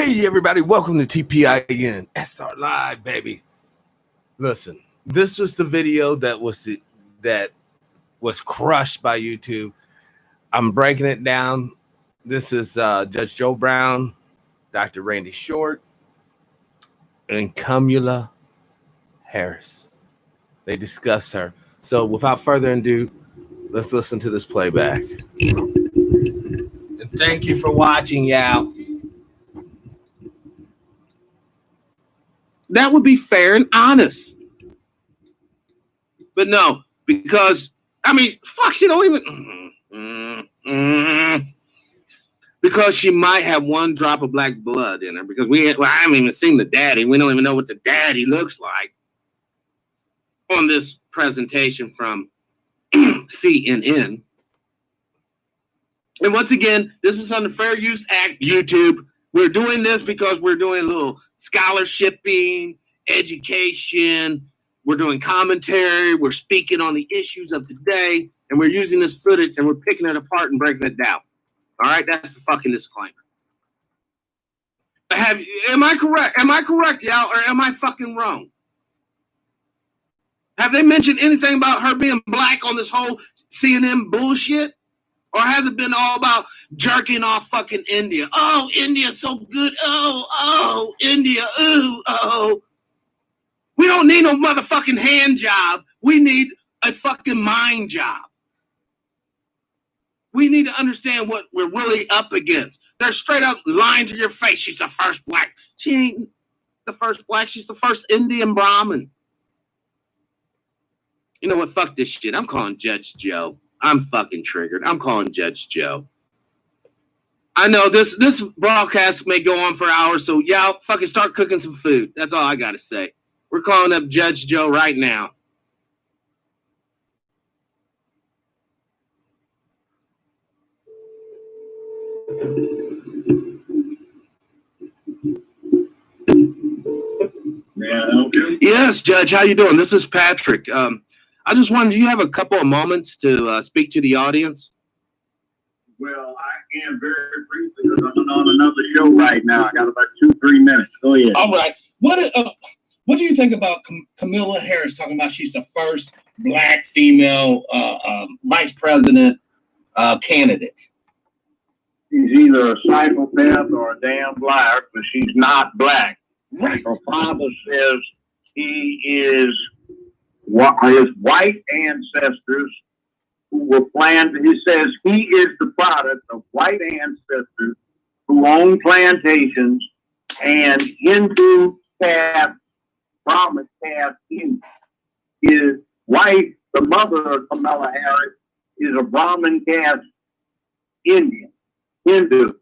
Hey, everybody, welcome to TPIM SR Live, baby. Listen, this was the video that was crushed by YouTube. I'm breaking it down. This is Judge Joe Brown, Dr. Randy Short, and Cumala Harris. They discuss her. So without further ado, let's listen to this playback. And thank you for watching, y'all. That would be fair and honest. But no, because, I mean, fuck, she don't even... Because she might have one drop of black blood in her. Because I haven't even seen the daddy. We don't even know what the daddy looks like on this presentation from CNN. And once again, this is on the Fair Use Act YouTube. We're doing this because we're doing a little scholarshiping, education. We're doing commentary. We're speaking on the issues of today. And we're using this footage and we're picking it apart and breaking it down. All right? That's the fucking disclaimer. Am I correct? Am I correct, y'all? Or am I fucking wrong? Have they mentioned anything about her being black on this whole CNN bullshit? Or has it been all about jerking off fucking India? Oh, India's so good. Oh, India. Ooh, oh. We don't need no motherfucking hand job. We need a fucking mind job. We need to understand what we're really up against. They're straight up lying to your face. She's the first black. She ain't the first black. She's the first Indian Brahmin. You know what? Fuck this shit. I'm calling Judge Joe. I'm fucking triggered. I'm calling Judge Joe. I know this broadcast may go on for hours, so y'all fucking start cooking some food. That's all I got to say. We're calling up Judge Joe right now. May I help you? Yes, Judge. How you doing? This is Patrick. I just wondered, do you have a couple of moments to speak to the audience? Well, I can very briefly because I'm on another show right now. I got about 2-3 minutes. Go ahead. All right. What do you think about Cumala Harris talking about she's the first black female vice president candidate? She's either a psychopath or a damn liar, but she's not black. Right. Her father says he is his white ancestors who were planted. He says he is the product of white ancestors who own plantations and Hindu caste, Brahmin caste Indian. His wife, the mother of Cumala Harris, is a Brahmin caste Indian, Hindu.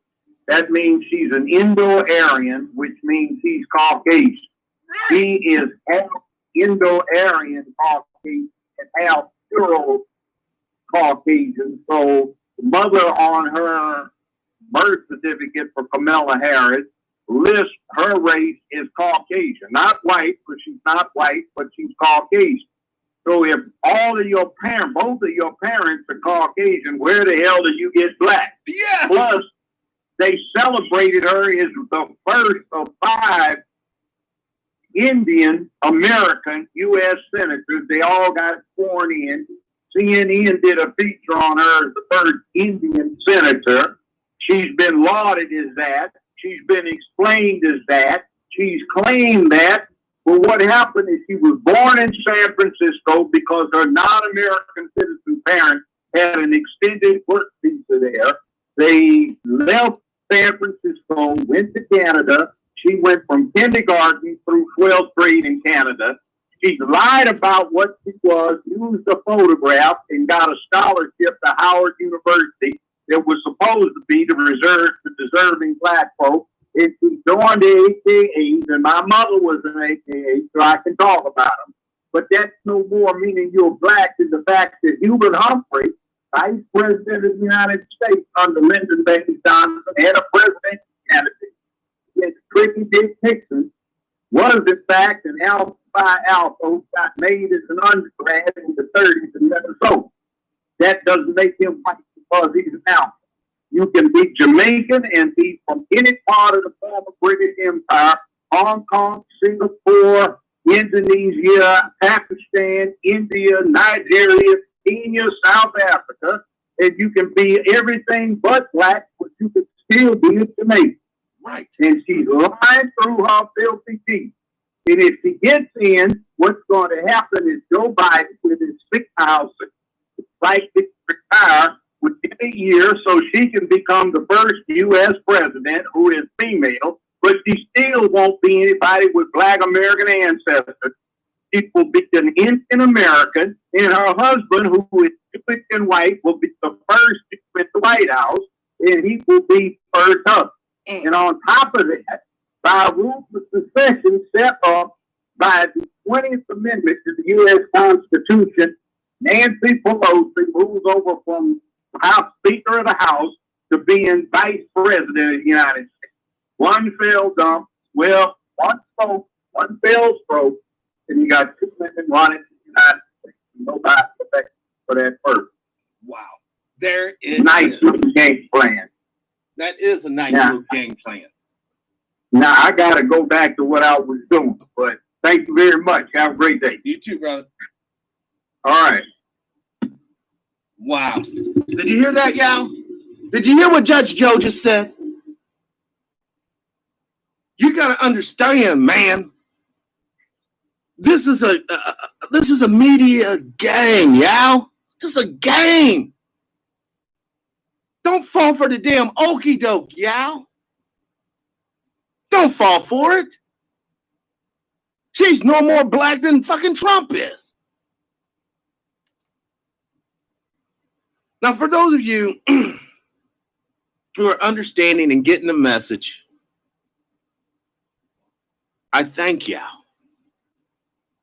That means she's an Indo-Aryan, which means he's Caucasian. He is half Indo-Aryan Caucasian and half Euro-Caucasian. So the mother on her birth certificate for Cumala Harris lists her race is Caucasian. Not white, but she's not white, but she's Caucasian. So if all of your parents, both of your parents are Caucasian, where the hell did you get black? Yeah. Plus, they celebrated her as the first of 5 Indian American U.S. senators. They all got sworn in. CNN did a feature on her as the first Indian senator. She's been lauded as that. She's been explained as that. She's claimed that. But what happened is she was born in San Francisco because her non-American citizen parents had an extended work visa there. They left San Francisco, went to Canada. She went from kindergarten through 12th grade in Canada. She lied about what she was, used a photograph, and got a scholarship to Howard University that was supposed to be reserved for deserving black folks. And she joined the AKAs, and my mother was an AKA, so I can talk about them. But that's no more meaning you're black than the fact that Hubert Humphrey, Vice President of the United States under Lyndon Baines Johnson, had a presidential candidate against Tricky Dick Nixon, was in fact an Alpha Phi Alpha who got made as an undergrad in the 30s in Minnesota. That doesn't make him white because he's an alpha. You can be Jamaican and be from any part of the former British Empire, Hong Kong, Singapore, Indonesia, Pakistan, India, Nigeria, Kenya, South Africa, and you can be everything but black, but you can still be a Jamaican. Right. And she's lying through her filthy teeth. And if she gets in, what's going to happen is Joe Biden with his 6,000 likely retire within a year so she can become the first U.S. president who is female, but she still won't be anybody with black American ancestors. She will be an Indian American, and her husband, who is Jewish and white, will be the first at the White House, and he will be first husband. And on top of that, by rules of succession set up by the 20th Amendment to the U.S. Constitution, Nancy Pelosi moves over from House Speaker of the House to being Vice President of the United States. One fell dump, well, one stroke, one fell stroke, and you got two women running the United States. Nobody expects for that purpose. Wow. There is nice little game plan. That is a nice little game plan. Now, I got to go back to what I was doing, but thank you very much. Have a great day. You too, brother. All right. Wow. Did you hear that, y'all? Did you hear what Judge Joe just said? You got to understand, man. This is a media game, y'all. Just a game. Don't fall for the damn okie doke, y'all. Don't fall for it. She's no more black than fucking Trump is. Now, for those of you who are understanding and getting the message, I thank y'all.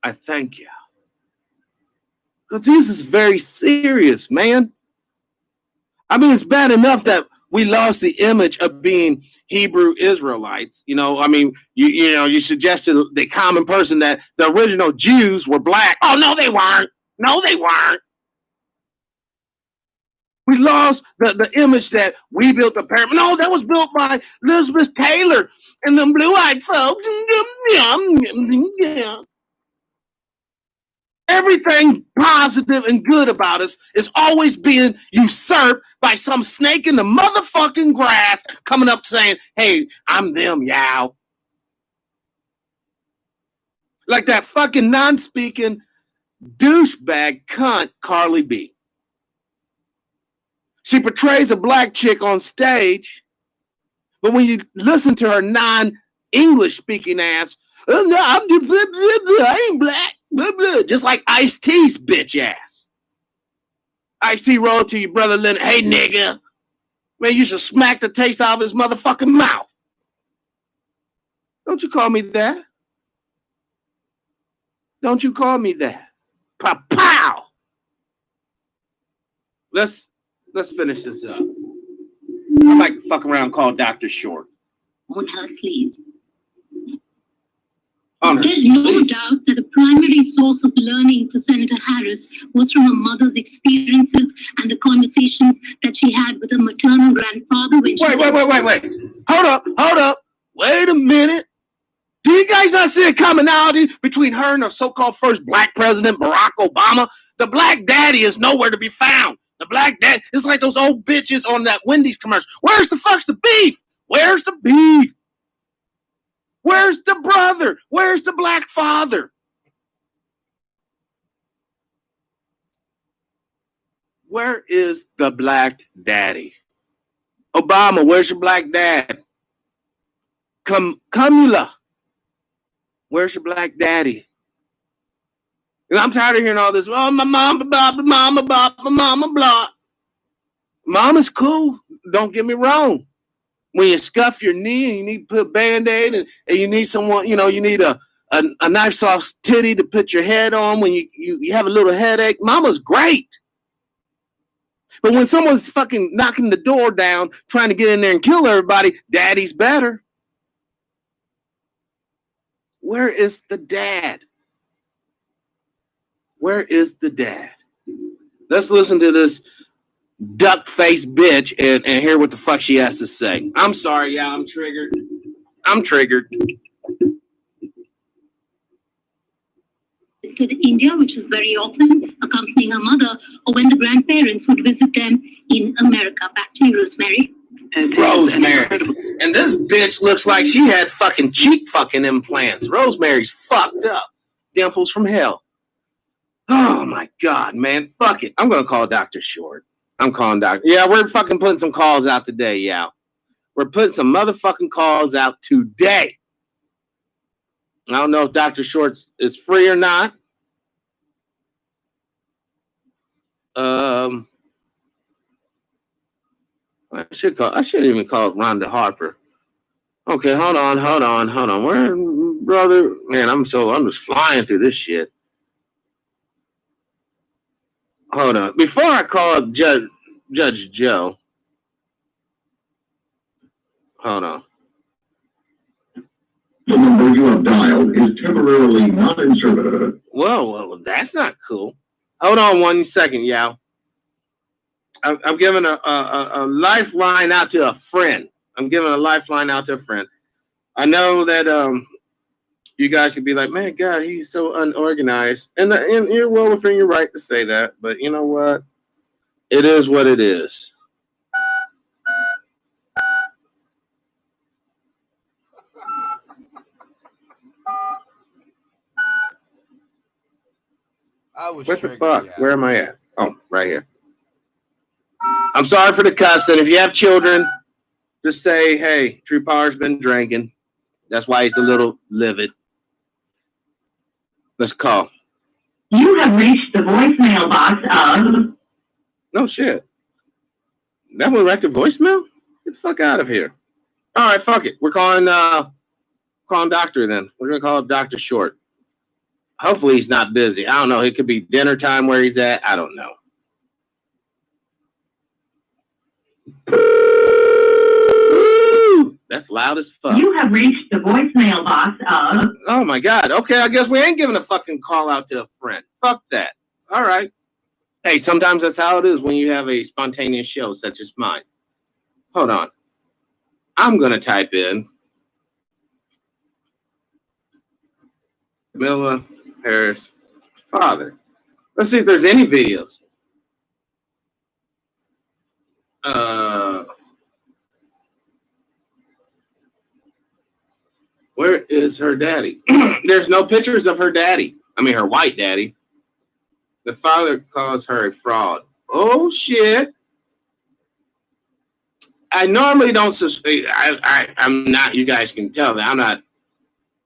I thank y'all. Because this is very serious, man. I mean, it's bad enough that we lost the image of being Hebrew Israelites. You know, I mean, you suggested the common person that the original Jews were black. Oh, no, they weren't. No, they weren't. We lost the image that we built the pyramid. No, that was built by Elizabeth Taylor and them blue-eyed folks. Everything positive and good about us is always being usurped by some snake in the motherfucking grass coming up saying, hey, I'm them, y'all. Like that fucking non-speaking douchebag cunt Carly B. She portrays a black chick on stage, but when you listen to her non-English speaking ass, oh, no, I ain't black. Blah, blah. Just like Ice-T's bitch ass. Ice-T rolled to your brother Leonard. Hey, nigga. Man, you should smack the taste out of his motherfucking mouth. Don't you call me that. Don't you call me that. Pow! Let's finish this up. I might fuck around and call Dr. Short. On her sleeve. There's no doubt that the primary source of learning for Senator Harris was from her mother's experiences and the conversations that she had with her maternal grandfather. Wait. Hold up. Wait a minute. Do you guys not see a commonality between her and her so-called first black president, Barack Obama? The black daddy is nowhere to be found. The black daddy is like those old bitches on that Wendy's commercial. Where's the fuck's the beef? Where's the beef? Where's the brother? Where's the black father? Where is the black daddy? Obama, where's your black dad? Cumala, where's your black daddy? And I'm tired of hearing all this. Oh, my mama, blah. Mama's cool. Don't get me wrong. When you scuff your knee and you need to put a Band-Aid and you need someone, you need a nice soft titty to put your head on when you have a little headache, mama's great. But when someone's fucking knocking the door down, trying to get in there and kill everybody, daddy's better. Where is the dad? Where is the dad? Let's listen to this duck face bitch and hear what the fuck she has to say. I'm sorry, yeah, I'm triggered. To India, which was very often accompanying her mother, or when the grandparents would visit them in America. Back to you, Rosemary. Rosemary. And this bitch looks like she had fucking cheek fucking implants. Rosemary's fucked up. Dimples from hell. Oh my God, man. Fuck it. I'm going to call Dr. Short. I'm calling Dr. Yeah, we're fucking putting some calls out today, yeah. We're putting some motherfucking calls out today. I don't know if Dr. Short is free or not. I should even call it Rhonda Harper. Okay, hold on. Where, brother? Man, I'm just flying through this shit. Hold on. Before I call up Judge Joe. Hold on. The number you have dialed is temporarily not in service. Well, that's not cool. Hold on 1 second, Yao. I'm giving a lifeline out to a friend. I know that you guys could be like, man, God, he's so unorganized. And you're well within your right to say that. But you know what? It is what it is. What the fuck? Yeah. Where am I at? Oh, right here. I'm sorry for the cuss. And if you have children, just say, hey, True Power's been drinking. That's why he's a little livid. Let's call. You have reached the voicemail box of... No shit. That went right to voicemail? Get the fuck out of here. All right, fuck it. We're calling Doctor then. We're going to call up Dr. Short. Hopefully he's not busy. I don't know. It could be dinner time where he's at. I don't know. Ooh, that's loud as fuck. You have reached the voicemail box of... Oh, my God. Okay, I guess we ain't giving a fucking call out to a friend. Fuck that. All right. Hey, sometimes that's how it is when you have a spontaneous show such as mine. Hold on. I'm going to type in Cumala Harris' father. Let's see if there's any videos. Where is her daddy? There's no pictures of her daddy. I mean, her white daddy. The father calls her a fraud. Oh, shit. I normally don't suspect. I'm not. You guys can tell that I'm not.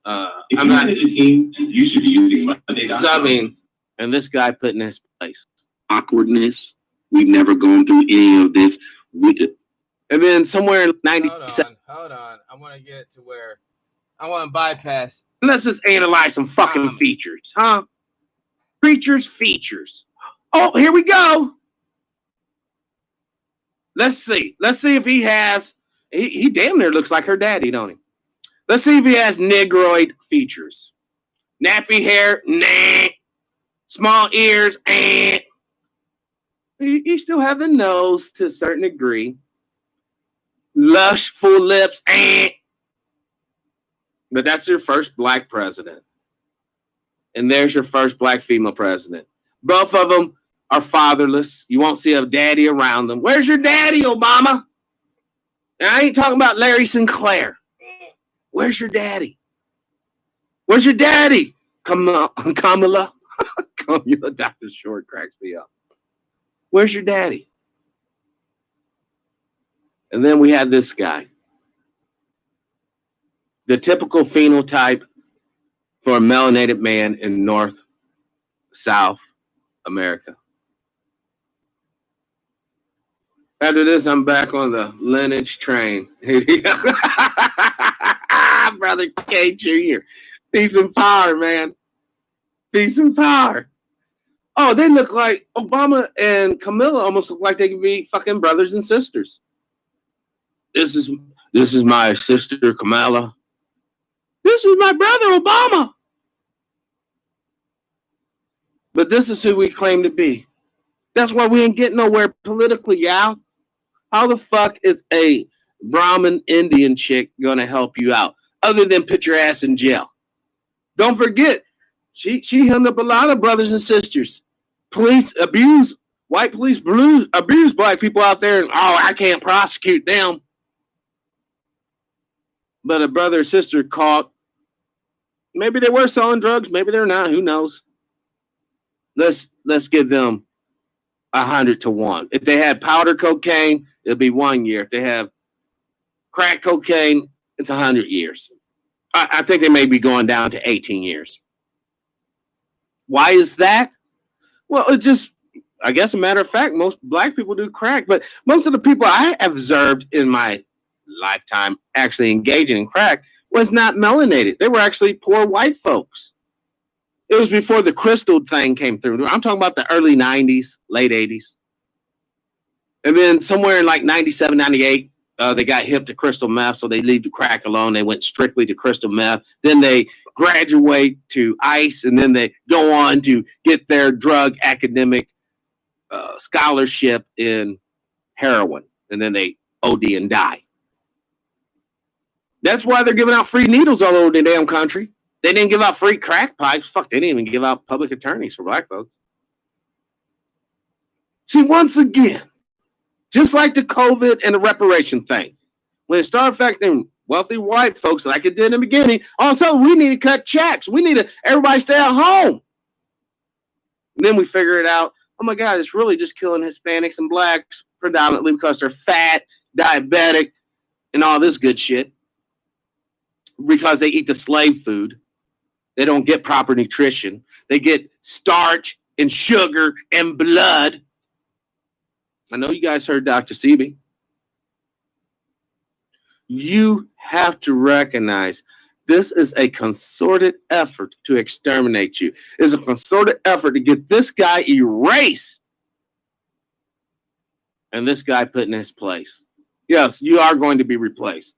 I'm not. Team, you should be using subbing, and this guy put in his place. Awkwardness. We've never gone through any of this. And then somewhere in 97. Hold on. I want to get to where I want to bypass. Let's just analyze some fucking features, huh? Features. Oh, here we go. Let's see if he has. He damn near looks like her daddy, don't he? Let's see if he has negroid features. Nappy hair, nah. Small ears, eh. He still has the nose to a certain degree. Lush, full lips, eh. But that's your first black president. And there's your first black female president. Both of them are fatherless. You won't see a daddy around them. Where's your daddy, Obama? And I ain't talking about Larry Sinclair. Where's your daddy? Where's your daddy? Cumala. Cumala, Dr. Short cracks me up. Where's your daddy? And then we had this guy. The typical phenotype for a melanated man in North, South America. After this, I'm back on the lineage train. Brother K Jr. Peace and power, man. Peace and power. Oh, they look like Obama and Cumala almost look like they could be fucking brothers and sisters. This is my sister Cumala. This is my brother Obama. But this is who we claim to be. That's why we ain't getting nowhere politically, y'all. How the fuck is a Brahmin Indian chick gonna help you out other than put your ass in jail? Don't forget, she hemmed up a lot of brothers and sisters. Police abuse, white police abuse black people out there, and I can't prosecute them. But a brother or sister caught, maybe they were selling drugs, maybe they're not, who knows? Let's give them 100 to 1. If they had powder cocaine, it'll be 1 year. If they have crack cocaine, it's 100 years. I think they may be going down to 18 years. Why is that? Well, it's just, I guess, a matter of fact, most black people do crack, but most of the people I have observed in my lifetime actually engaging in crack was not melanated. They were actually poor white folks. It was before the crystal thing came through. I'm talking about the early 90s, late 80s. And then somewhere in like 97, 98, they got hip to crystal meth, so they leave the crack alone. They went strictly to crystal meth. Then they graduate to ice, and then they go on to get their drug academic scholarship in heroin. And then they OD and die. That's why they're giving out free needles all over the damn country. They didn't give out free crack pipes. Fuck, they didn't even give out public attorneys for black folks. See, once again, just like the COVID and the reparation thing, when it started affecting wealthy white folks like it did in the beginning, all of a sudden we need to cut checks. We need to everybody stay at home. And then we figure it out. Oh my God, it's really just killing Hispanics and blacks predominantly because they're fat, diabetic, and all this good shit. Because they eat the slave food. They don't get proper nutrition. They get starch and sugar and blood. I know you guys heard Dr. Sebi. You have to recognize this is a concerted effort to exterminate you. It's a concerted effort to get this guy erased and this guy put in his place. Yes, you are going to be replaced.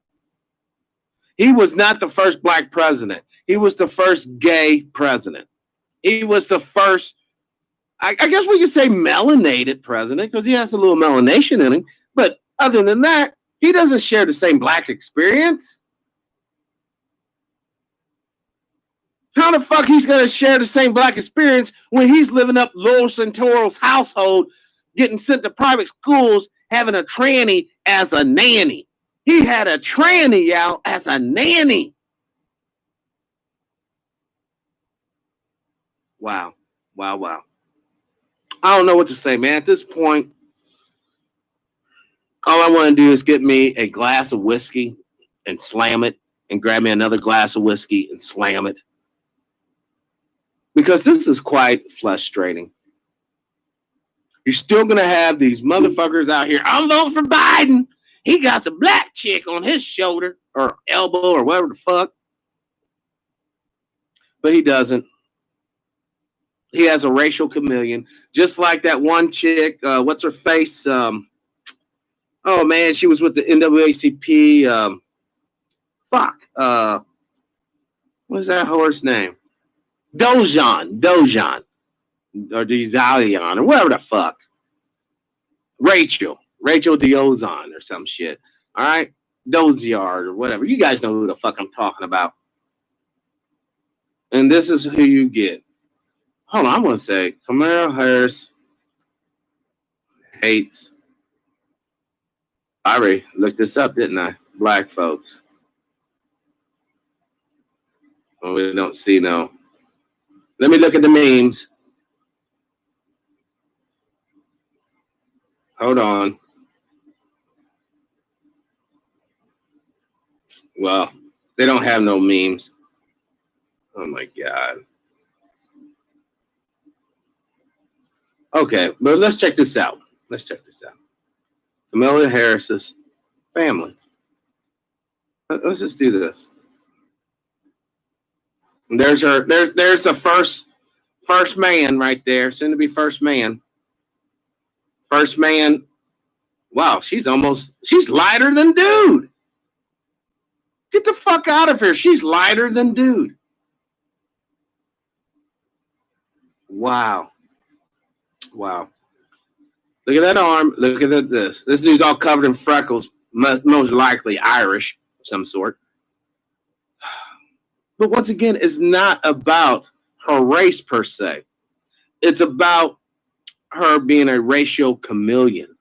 He was not the first black president. He was the first gay president. He was the first, I guess we could say melanated president because he has a little melanation in him. But other than that, he doesn't share the same black experience. How the fuck he's going to share the same black experience when he's living up Lowell Santoro's household, getting sent to private schools, having a tranny as a nanny? He had a tranny out as a nanny. Wow. Wow, wow. I don't know what to say, man. At this point, all I want to do is get me a glass of whiskey and slam it, and grab me another glass of whiskey and slam it. Because this is quite frustrating. You're still going to have these motherfuckers out here. I'm voting for Biden. He got a black chick on his shoulder or elbow or whatever the fuck. But he doesn't. He has a racial chameleon. Just like that one chick, what's her face? Oh, man, she was with the NAACP. What's that horse name? Dojan. Or Dizalian, or whatever the fuck. Rachel Diozon or some shit. All right? Doziard or whatever. You guys know who the fuck I'm talking about. And this is who you get. Hold on, I'm going to say Kamala Harris hates. I already looked this up, didn't I? Black folks. Oh, we don't see no. Let me look at the memes. Hold on. Well, they don't have no memes. Oh my God. Okay, but let's check this out. Kamala Harris's family. Let's just do this. And there's her. There's the first man right there. Soon to be first man. First man. Wow, she's lighter than dude. Get the fuck out of here. She's lighter than dude. Wow. Look at that arm. Look at this. This dude's all covered in freckles, most likely Irish of some sort. But once again, it's not about her race per se. It's about her being a racial chameleon.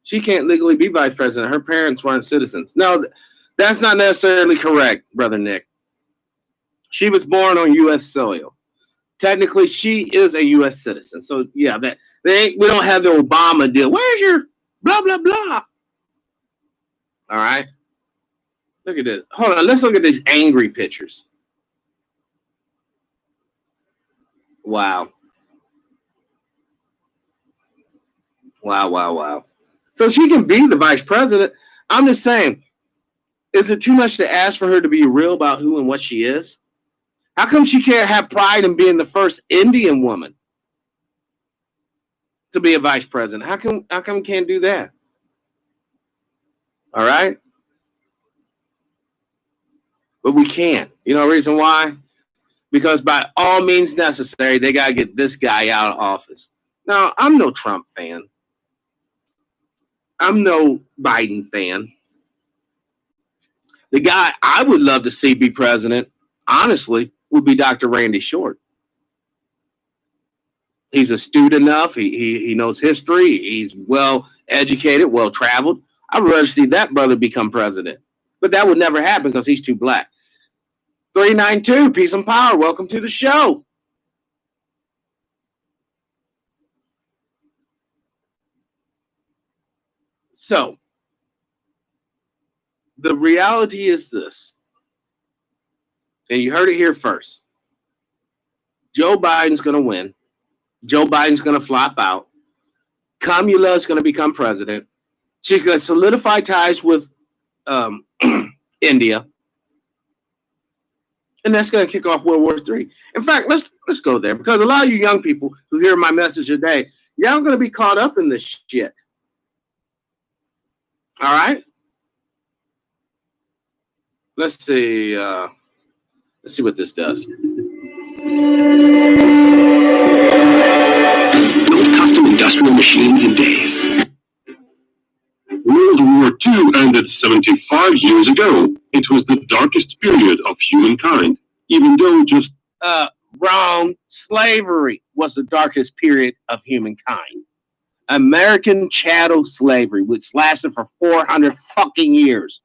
She can't legally be vice president. Her parents weren't citizens. No, that's not necessarily correct, Brother Nick. She was born on U.S. soil. Technically, she is a U.S. citizen. So, yeah, we don't have the Obama deal. Where's your blah, blah, blah? All right. Look at this. Hold on. Let's look at these angry pictures. Wow. Wow. So she can be the vice president. I'm just saying, is it too much to ask for her to be real about who and what she is? How come she can't have pride in being the first Indian woman to be a vice president? How come we can't do that? All right. But we can't. You know the reason why? Because by all means necessary, they got to get this guy out of office. Now, I'm no Trump fan. I'm no Biden fan. The guy I would love to see be president, honestly, would be Dr. Randy Short. He's astute enough. He knows history. He's well educated, well traveled. I'd rather see that brother become president. But that would never happen because he's too black. 392, peace and power. Welcome to the show. So, the reality is this, and you heard it here first. Joe Biden's going to win. Joe Biden's going to flop out. Cumala is going to become president. She's going to solidify ties with India. And that's going to kick off World War III. In fact, let's go there, because a lot of you young people who hear my message today, y'all going to be caught up in this shit. All right? Let's see what this does. Built custom industrial machines in days. World War II ended 75 years ago. It was the darkest period of humankind, even though just... Wrong. Slavery was the darkest period of humankind. American chattel slavery, which lasted for 400 fucking years.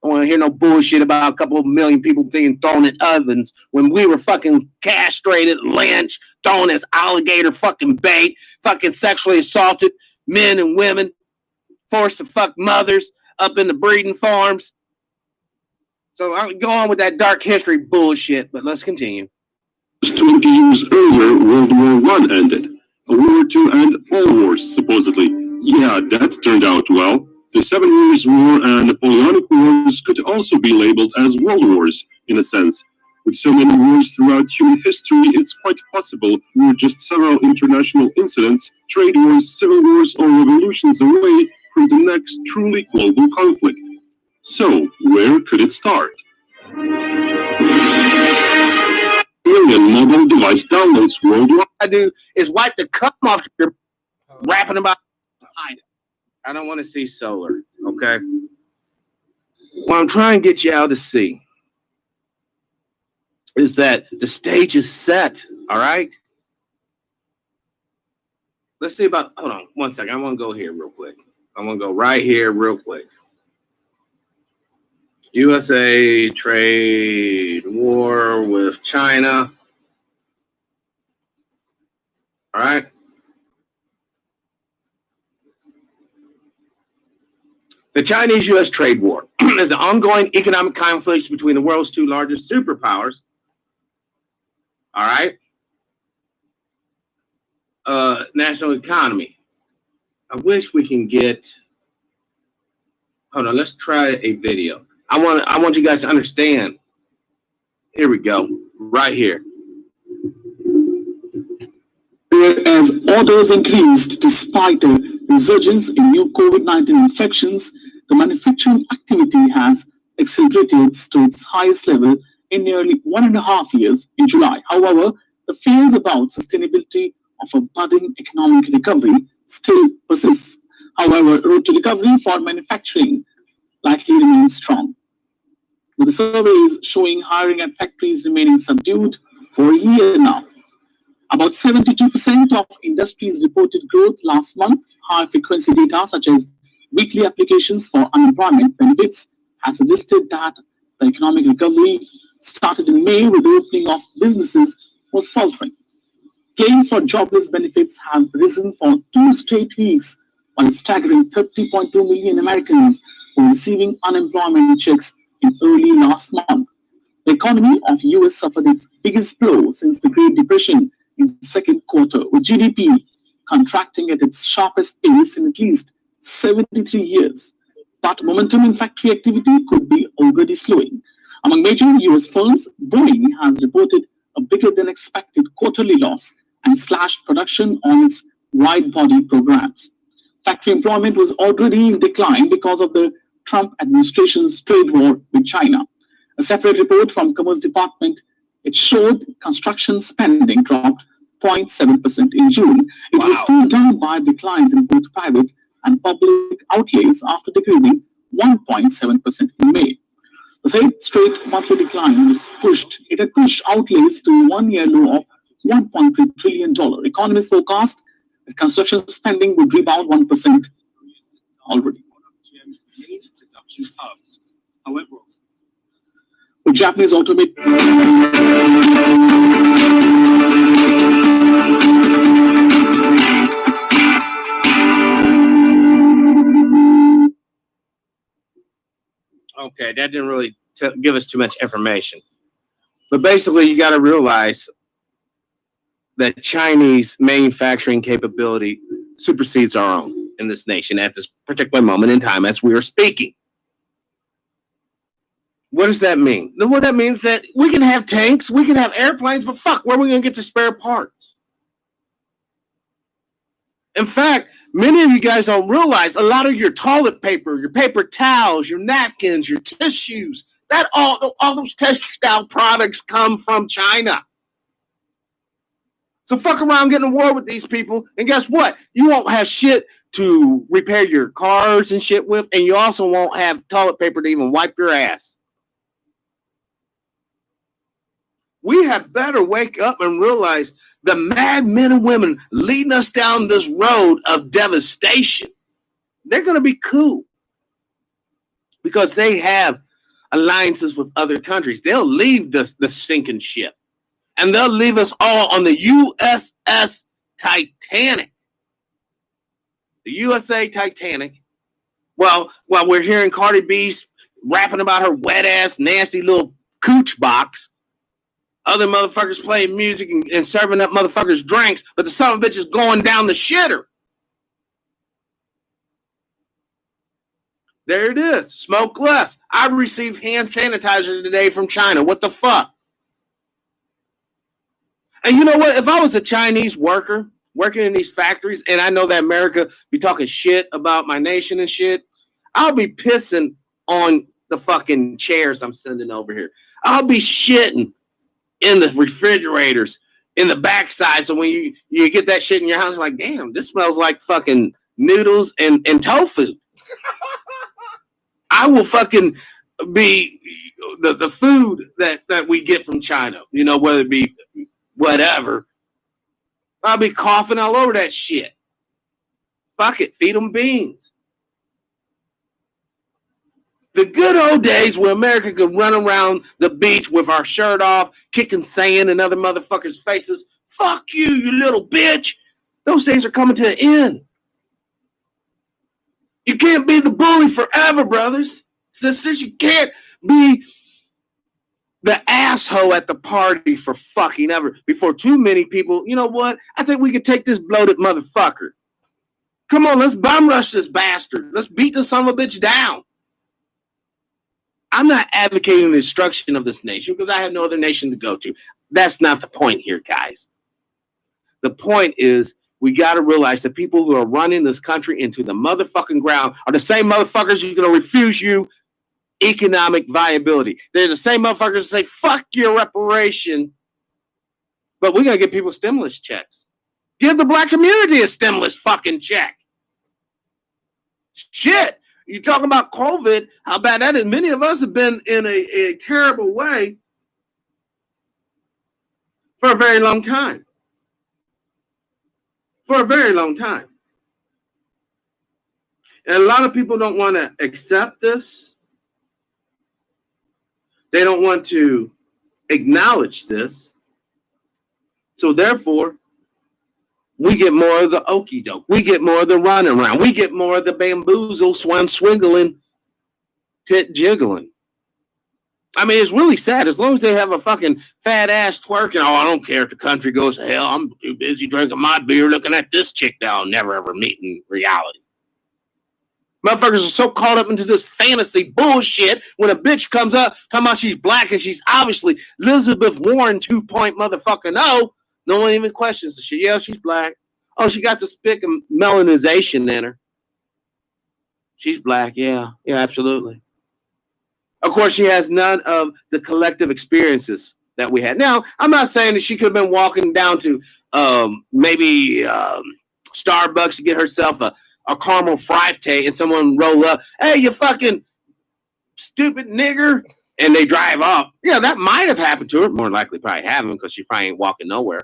I don't want to hear no bullshit about a couple of million people being thrown in ovens when we were fucking castrated, lynched, thrown as alligator fucking bait, fucking sexually assaulted men and women, forced to fuck mothers up in the breeding farms. So I'll go on with that dark history bullshit, but let's continue. 20 years earlier, World War I ended. A war to end all wars, supposedly. Yeah, that turned out well. The 7 Years' War and Napoleonic Wars could also be labeled as world wars, in a sense. With so many wars throughout human history, it's quite possible we're just several international incidents, trade wars, civil wars, or revolutions away from the next truly global conflict. So, where could it start? Billion mobile device downloads worldwide. I do is wipe the cum off your rapping about behind it. I don't want to see solar, okay? What I'm trying to get you out to see is that the stage is set, all right? Let's see about, hold on one second. I want to go here real quick. I want to go right here real quick. USA trade war with China. All right. The Chinese-U.S. trade war is an ongoing economic conflict between the world's two largest superpowers. All right. National economy. I wish we can get. Hold on. Let's try a video. I want you guys to understand. Here we go. Right here. As orders increased despite the resurgence in new COVID-19 infections, the manufacturing activity has accelerated to its highest level in nearly 1.5 years in July. However, the fears about sustainability of a budding economic recovery still persists. However, road to recovery for manufacturing likely remains strong, with the surveys showing hiring at factories remaining subdued for a year now. About 72% of industries reported growth last month. High frequency data such as weekly applications for unemployment benefits has suggested that the economic recovery started in May with the opening of businesses was faltering. Claims for jobless benefits have risen for 2 straight weeks, while a staggering 30.2 million Americans were receiving unemployment checks in early last month. The economy of US suffered its biggest blow since the Great Depression in the second quarter, with GDP contracting at its sharpest pace in at least 73 years. But momentum in factory activity could be already slowing. Among major US firms, Boeing has reported a bigger than expected quarterly loss and slashed production on its wide-body programs. Factory employment was already in decline because of the Trump administration's trade war with China. A separate report from Commerce Department, it showed construction spending dropped 0.7% in June. It was pulled down by declines in both private and public outlays after decreasing 1.7% in May. The third straight monthly decline was pushed. It had pushed outlays to a one-year low of $1.3 trillion. Economists forecast that construction spending would rebound 1% already. However, the Japanese automaker Okay, that didn't really give us too much information. But basically, you got to realize that Chinese manufacturing capability supersedes our own in this nation at this particular moment in time as we are speaking. What does that mean? Well, that means that we can have tanks, we can have airplanes, but fuck, where are we going to get the spare parts? In fact, many of you guys don't realize a lot of your toilet paper, your paper towels, your napkins, your tissues, that all those textile products come from China. So fuck around getting a war with these people, and guess what? You won't have shit to repair your cars and shit with, and you also won't have toilet paper to even wipe your ass. We had better wake up and realize the mad men and women leading us down this road of devastation, they're going to be cool because they have alliances with other countries. They'll leave the sinking ship, and they'll leave us all on the USS Titanic. The USA Titanic. Well, while we're hearing Cardi B rapping about her wet-ass, nasty little cooch box, other motherfuckers playing music and serving up motherfuckers drinks, but the son of a bitch is going down the shitter. There it is. Smoke less. I received hand sanitizer today from China. What the fuck? And you know what? If I was a Chinese worker working in these factories, and I know that America be talking shit about my nation and shit, I'll be pissing on the fucking chairs I'm sending over here. I'll be shitting in the refrigerators, in the backside. So when you get that shit in your house, like, damn, this smells like fucking noodles and tofu. I will fucking be the food that we get from China, you know, whether it be whatever. I'll be coughing all over that shit. Fuck it, feed them beans. The good old days where America could run around the beach with our shirt off, kicking sand in other motherfuckers' faces. Fuck you, you little bitch. Those days are coming to an end. You can't be the bully forever, brothers, sisters. You can't be the asshole at the party for fucking ever. Before too many people, you know what? I think we could take this bloated motherfucker. Come on, let's bum rush this bastard. Let's beat this son of a bitch down. I'm not advocating the destruction of this nation because I have no other nation to go to. That's not the point here, guys. The point is we got to realize the people who are running this country into the motherfucking ground are the same motherfuckers who are going to refuse you economic viability. They're the same motherfuckers that say, fuck your reparation, but we're going to give people stimulus checks. Give the black community a stimulus fucking check. Shit. You talking about COVID, how bad that is. Many of us have been in a terrible way for a very long time. For a very long time. And a lot of people don't want to accept this. They don't want to acknowledge this. So therefore, we get more of the okie doke. We get more of the running around. We get more of the bamboozle, swan swiggling, tit jiggling. I mean, it's really sad. As long as they have a fucking fat ass twerking, oh, I don't care if the country goes to hell. I'm too busy drinking my beer looking at this chick that I'll never ever meet in reality. Motherfuckers are so caught up into this fantasy bullshit when a bitch comes up talking about she's black and she's obviously Elizabeth Warren 2.0 motherfucking no. No one even questions the shit. Yeah, she's black. Oh, she got the spick of melanization in her. She's black. Yeah, absolutely. Of course, she has none of the collective experiences that we had. Now, I'm not saying that she could have been walking down to maybe Starbucks to get herself a caramel frappe and someone roll up, hey, you fucking stupid nigger, and they drive off. Yeah, that might have happened to her. More likely probably haven't because she probably ain't walking nowhere.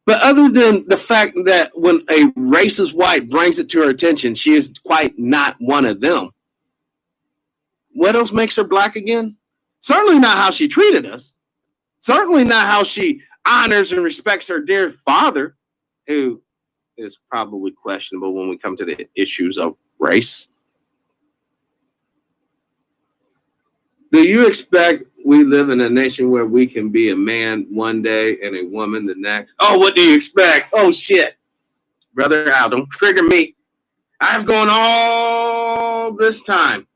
But other than the fact that when a racist white brings it to her attention, she is quite not one of them. What else makes her black again? Certainly not how she treated us. Certainly not how she honors and respects her dear father, who is probably questionable when we come to the issues of race. Do you expect we live in a nation where we can be a man one day and a woman the next? Oh, what do you expect? Oh, shit. Brother Al, don't trigger me. I've gone all this time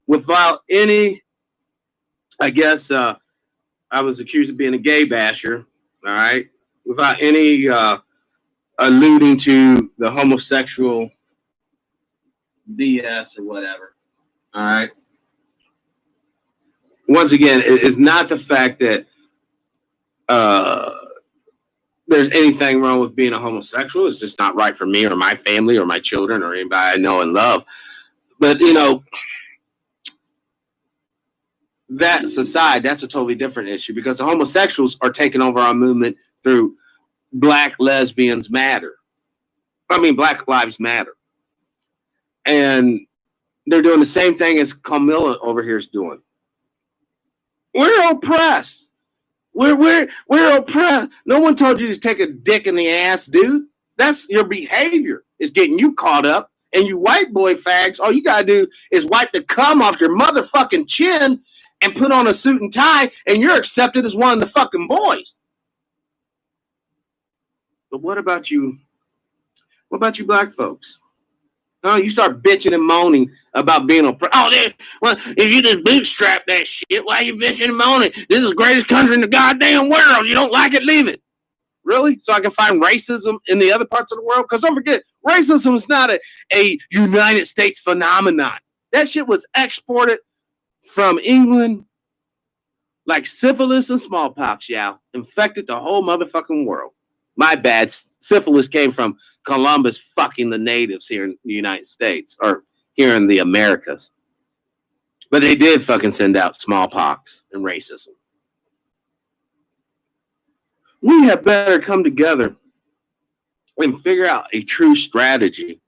without any, I guess, I was accused of being a gay basher, all right? Without any alluding to the homosexual BS or whatever, all right? Once again, it's not the fact that there's anything wrong with being a homosexual. It's just not right for me or my family or my children or anybody I know and love. But, you know, that's aside, that's a totally different issue because the homosexuals are taking over our movement through Black Lesbians Matter. I mean, Black Lives Matter. And they're doing the same thing as Cumala over here is doing. We're oppressed. We're oppressed. No one told you to take a dick in the ass, dude. That's your behavior. It's getting you caught up. And you white boy fags, all you gotta do is wipe the cum off your motherfucking chin and put on a suit and tie, and you're accepted as one of the fucking boys. But what about you? What about you black folks? Oh, you start bitching and moaning about being oppressed. Oh, well, if you just bootstrap that shit, why are you bitching and moaning? This is the greatest country in the goddamn world. You don't like it, leave it. Really? So I can find racism in the other parts of the world? Because don't forget, racism is not a United States phenomenon. That shit was exported from England like syphilis and smallpox, y'all. Infected the whole motherfucking world. My bad. Syphilis came from Columbus fucking the natives here in the United States or here in the Americas. But they did fucking send out smallpox and racism. We have better come together and figure out a true strategy.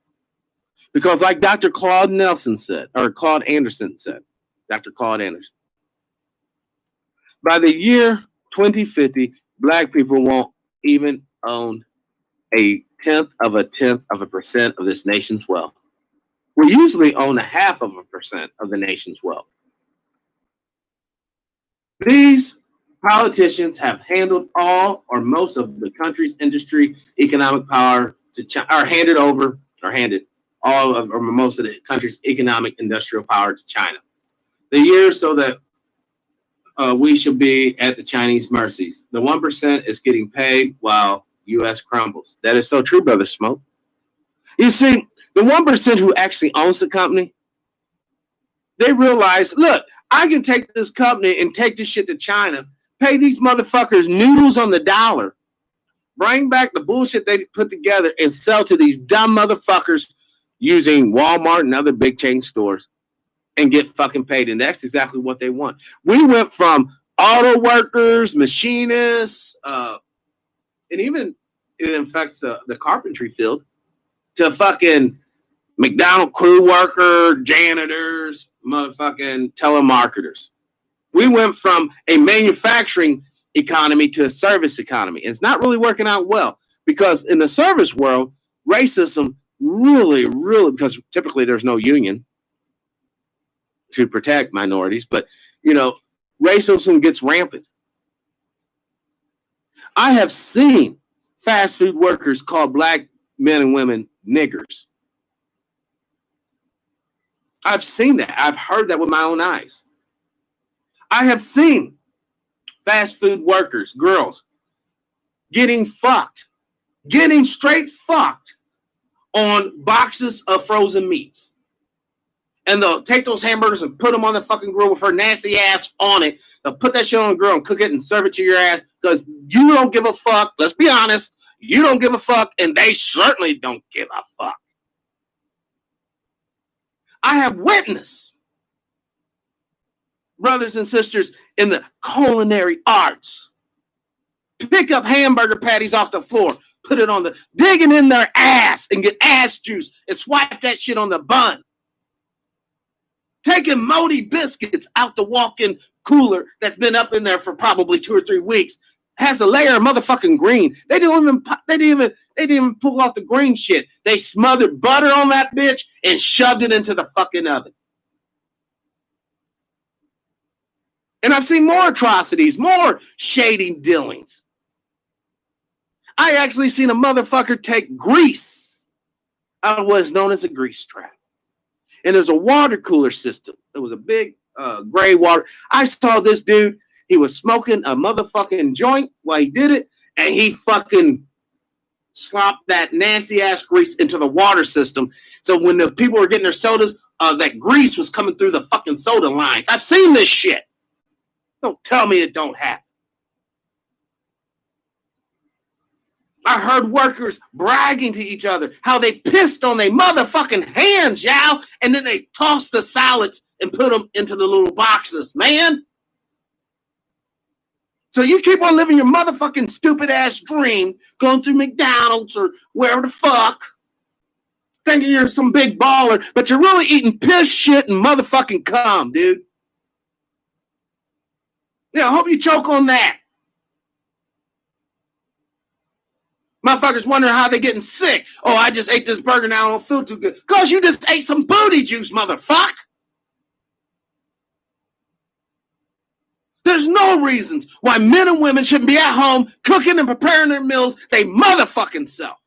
Because like Dr. Claude Anderson said, Dr. Claude Anderson, by the year 2050, black people won't even own a 0.1% of this nation's wealth. We usually own 0.5% of the nation's wealth. These politicians have handled all or most of the country's industry, economic power to China, or handed all of or most of the country's economic industrial power to China. The year so that we should be at the Chinese mercies. The 1% is getting paid while U.S. crumbles. That is so true, Brother Smoke. You see, the 1% who actually owns the company, they realize, look, I can take this company and take this shit to China, pay these motherfuckers noodles on the dollar, Bring back the bullshit they put together and sell to these dumb motherfuckers using Walmart and other big chain stores and get fucking paid. And that's exactly what they want. We went from auto workers, machinists, and even it affects the carpentry field to fucking McDonald crew worker, janitors, motherfucking telemarketers. We went from a manufacturing economy to a service economy. And it's not really working out well because in the service world, racism really, because typically there's no union to protect minorities, but, you know, racism gets rampant. I have seen fast food workers call black men and women niggers. I've seen that. I've heard that with my own eyes. I have seen fast food workers, girls, getting fucked, getting straight fucked on boxes of frozen meats. And they'll take those hamburgers and put them on the fucking grill with her nasty ass on it. They'll put that shit on the grill and cook it and serve it to your ass because you don't give a fuck. Let's be honest. You don't give a fuck, and they certainly don't give a fuck. I have witnessed brothers and sisters in the culinary arts pick up hamburger patties off the floor, put it on digging in their ass and get ass juice and swipe that shit on the bun. Taking moldy biscuits out the walk-in cooler that's been up in there for probably 2 or 3 weeks. Has a layer of motherfucking green. They didn't even pull off the green shit. They smothered butter on that bitch and shoved it into the fucking oven. And I've seen more atrocities, more shady dealings. I actually seen a motherfucker take grease out of what is known as a grease trap. And there's a water cooler system. It was a big gray water. I saw this dude. He was smoking a motherfucking joint while he did it, and he fucking slopped that nasty ass grease into the water system. So when the people were getting their sodas, that grease was coming through the fucking soda lines. I've seen this shit. Don't tell me it don't happen. I heard workers bragging to each other how they pissed on their motherfucking hands, y'all, and then they tossed the salads and put them into the little boxes, man. So you keep on living your motherfucking stupid ass dream, going through McDonald's or wherever the fuck, thinking you're some big baller, but you're really eating piss, shit, and motherfucking cum, dude. Yeah, I hope you choke on that. Motherfuckers wondering how they're getting sick. Oh, I just ate this burger now, I don't feel too good. Because you just ate some booty juice, motherfucker. There's no reasons why men and women shouldn't be at home cooking and preparing their meals they motherfucking self.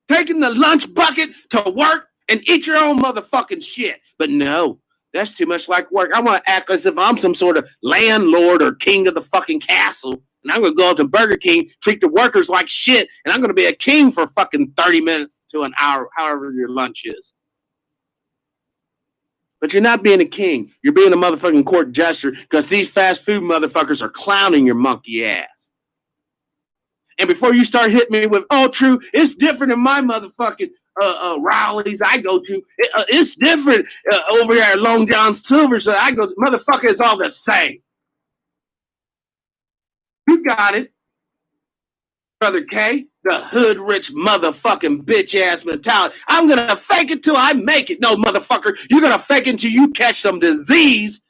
Taking the lunch bucket to work and eat your own motherfucking shit. But no, that's too much like work. I want to act as if I'm some sort of landlord or king of the fucking castle. And I'm going to go to Burger King, treat the workers like shit, and I'm going to be a king for fucking 30 minutes to an hour, however your lunch is. But you're not being a king. You're being a motherfucking court jester because these fast food motherfuckers are clowning your monkey ass. And before you start hitting me with, oh, true, it's different in my motherfucking rallies I go to. It's different over here at Long John Silver's that I go to. Motherfucker, it's all the same. You got it, Brother K, the hood rich motherfucking bitch ass mentality. I'm going to fake it till I make it. No, motherfucker, you're going to fake it until you catch some disease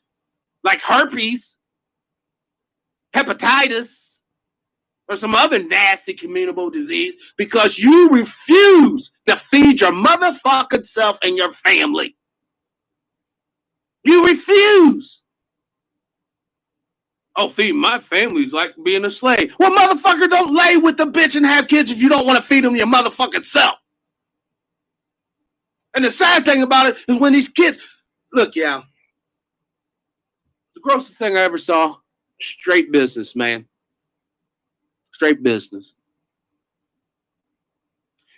like herpes, hepatitis, or some other nasty communicable disease because you refuse to feed your motherfucking self and your family. You refuse. Oh, feeding my family's like being a slave. Well, motherfucker, don't lay with the bitch and have kids if you don't want to feed them your motherfucking self. And the sad thing about it is when these kids, look, y'all, the grossest thing I ever saw, straight business, man. Straight business.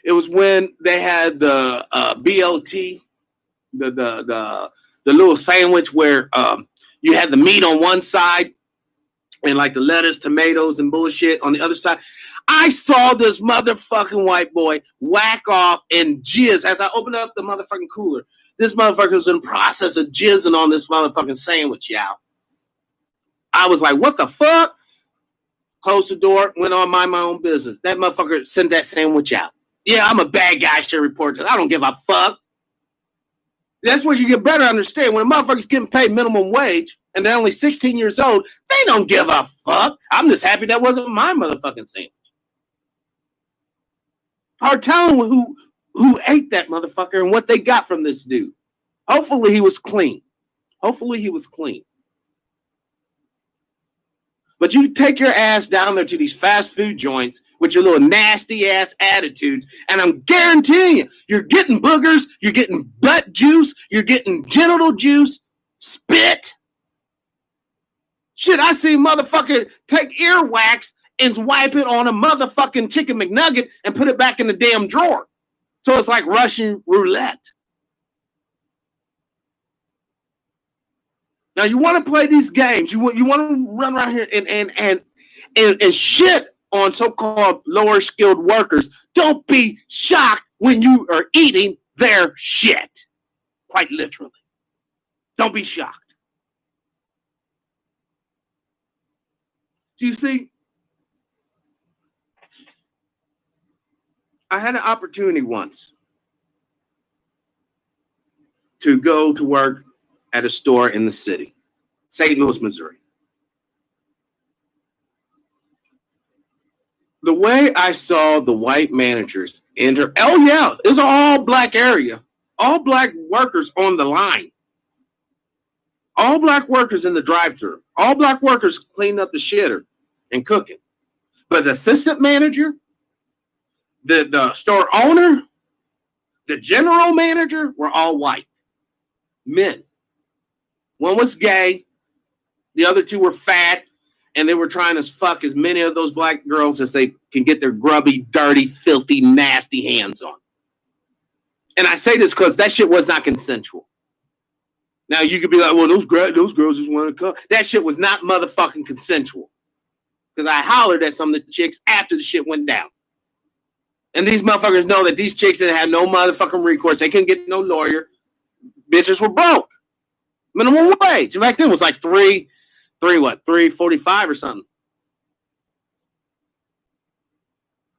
It was when they had the BLT, the little sandwich where you had the meat on one side and like the lettuce, tomatoes, and bullshit on the other side. I saw this motherfucking white boy whack off and jizz as I opened up the motherfucking cooler. This motherfucker was in the process of jizzing on this motherfucking sandwich, y'all. I was like, what the fuck? Closed the door, went on my own business. That motherfucker sent that sandwich out. Yeah, I'm a bad guy, should report this. I don't give a fuck. That's where you get better understand. When a motherfucker's getting paid minimum wage and they're only 16 years old, they don't give a fuck. I'm just happy that wasn't my motherfucking sandwich. Hard telling who ate that motherfucker and what they got from this dude. Hopefully he was clean. Hopefully he was clean. But you take your ass down there to these fast food joints with your little nasty ass attitudes, and I'm guaranteeing you, you're getting boogers, you're getting butt juice, you're getting genital juice, spit. Shit, I see motherfucker take earwax and wipe it on a motherfucking chicken McNugget and put it back in the damn drawer. So it's like Russian roulette. Now you want to play these games. You want to run around here and shit on so-called lower skilled workers. Don't be shocked when you are eating their shit. Quite literally. Don't be shocked. Do you see? I had an opportunity once to go to work at a store in the city, St. Louis, Missouri. The way I saw the white managers enter, oh yeah, it's an all black area, all black workers on the line, all black workers in the drive-thru, all black workers cleaning up the shitter and cooking. But the assistant manager, the store owner, the general manager were all white men. One was gay, the other two were fat, and they were trying to fuck as many of those black girls as they can get their grubby, dirty, filthy, nasty hands on. And I say this because that shit was not consensual. Now you could be like, well, those girls just want to come. That shit was not motherfucking consensual. Because I hollered at some of the chicks after the shit went down. And these motherfuckers know that these chicks didn't have no motherfucking recourse. They couldn't get no lawyer. Bitches were broke. Minimum wage. Back then was like $3.45 or something.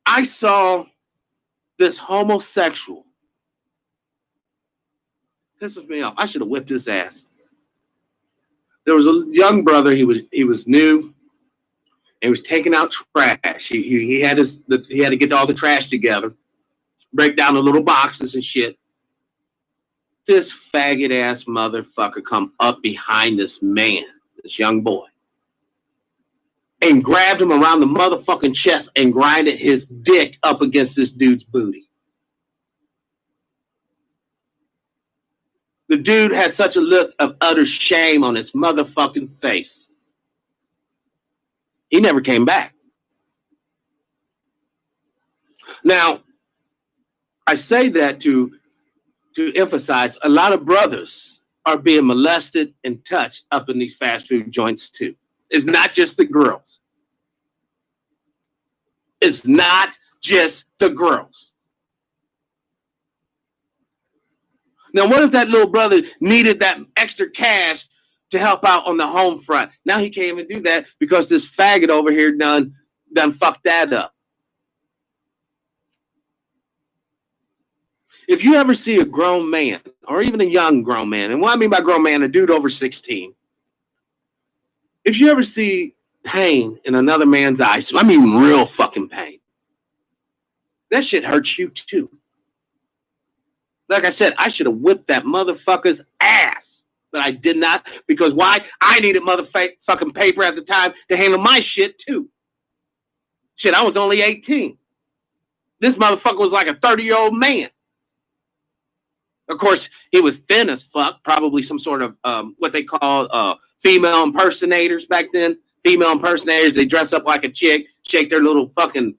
I saw this homosexual. Pisses me off. I should have whipped his ass. There was a young brother. He was new. And he was taking out trash. He had to get all the trash together, break down the little boxes and shit. This faggot ass motherfucker come up behind this man, this young boy, and grabbed him around the motherfucking chest and grinded his dick up against this dude's booty. The dude had such a look of utter shame on his motherfucking face. He never came back. Now, I say that to emphasize a lot of brothers are being molested and touched up in these fast food joints too. It's not just the girls. It's not just the girls. Now, what if that little brother needed that extra cash to help out on the home front? Now he can't even do that because this faggot over here done fucked that up. If you ever see a grown man, or even a young grown man, and what I mean by grown man, a dude over 16, if you ever see pain in another man's eyes, I mean real fucking pain, that shit hurts you too. Like I said, I should have whipped that motherfucker's ass, but I did not, because why? I needed motherfucking paper at the time to handle my shit too. Shit, I was only 18. This motherfucker was like a 30-year-old man. Of course, he was thin as fuck, probably some sort of what they call female impersonators back then. Female impersonators, they dress up like a chick, shake their little fucking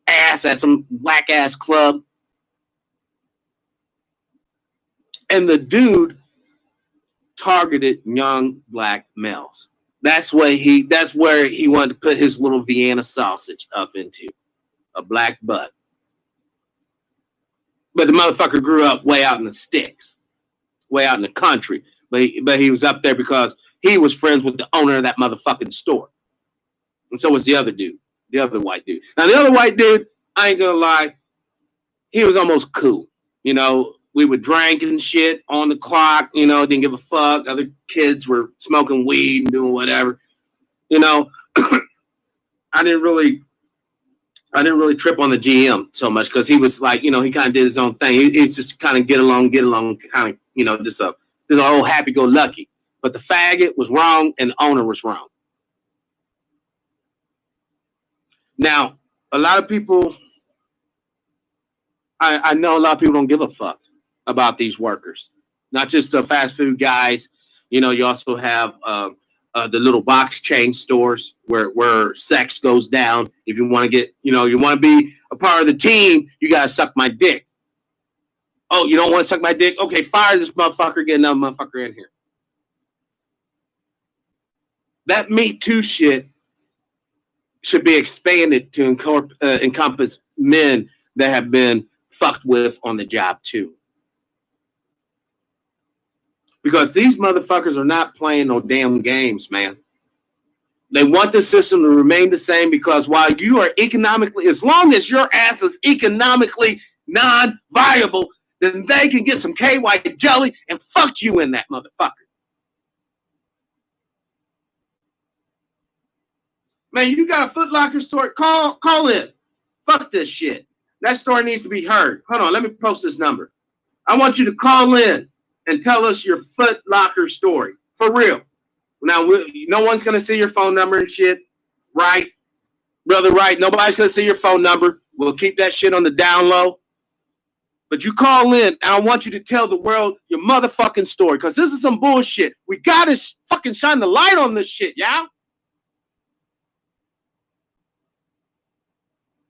ass at some black ass club. And the dude targeted young black males. That's where he wanted to put his little Vienna sausage up into a black butt. But the motherfucker grew up way out in the sticks, way out in the country. But he was up there because he was friends with the owner of that motherfucking store. And so was the other dude, the other white dude. Now, the other white dude, I ain't gonna lie, he was almost cool. You know, we would drink and shit on the clock, you know, didn't give a fuck. Other kids were smoking weed and doing whatever. You know, I didn't really trip on the GM so much because he was like, you know, he kind of did his own thing. He's just kind of get along, kind of, you know, just a old happy-go-lucky. But the faggot was wrong and the owner was wrong. Now, a lot of people, I know a lot of people don't give a fuck about these workers, not just the fast food guys. You know, you also have the little box chain stores where sex goes down. If you want to get, you know, you want to be a part of the team, you got to suck my dick. Oh, you don't want to suck my dick? Okay, fire this motherfucker, get another motherfucker in here. That Me Too shit should be expanded to encompass men that have been fucked with on the job too. Because these motherfuckers are not playing no damn games, man. They want the system to remain the same because while you are economically, as long as your ass is economically non-viable, then they can get some KY jelly and fuck you in that motherfucker. Man, you got a Foot Locker story? Call in. Fuck this shit. That story needs to be heard. Hold on, let me post this number. I want you to call in and tell us your Foot Locker story. For real. Now, no one's going to see your phone number and shit. Right? Brother, right? Nobody's going to see your phone number. We'll keep that shit on the down low. But you call in, and I want you to tell the world your motherfucking story. Because this is some bullshit. We got to fucking shine the light on this shit, y'all.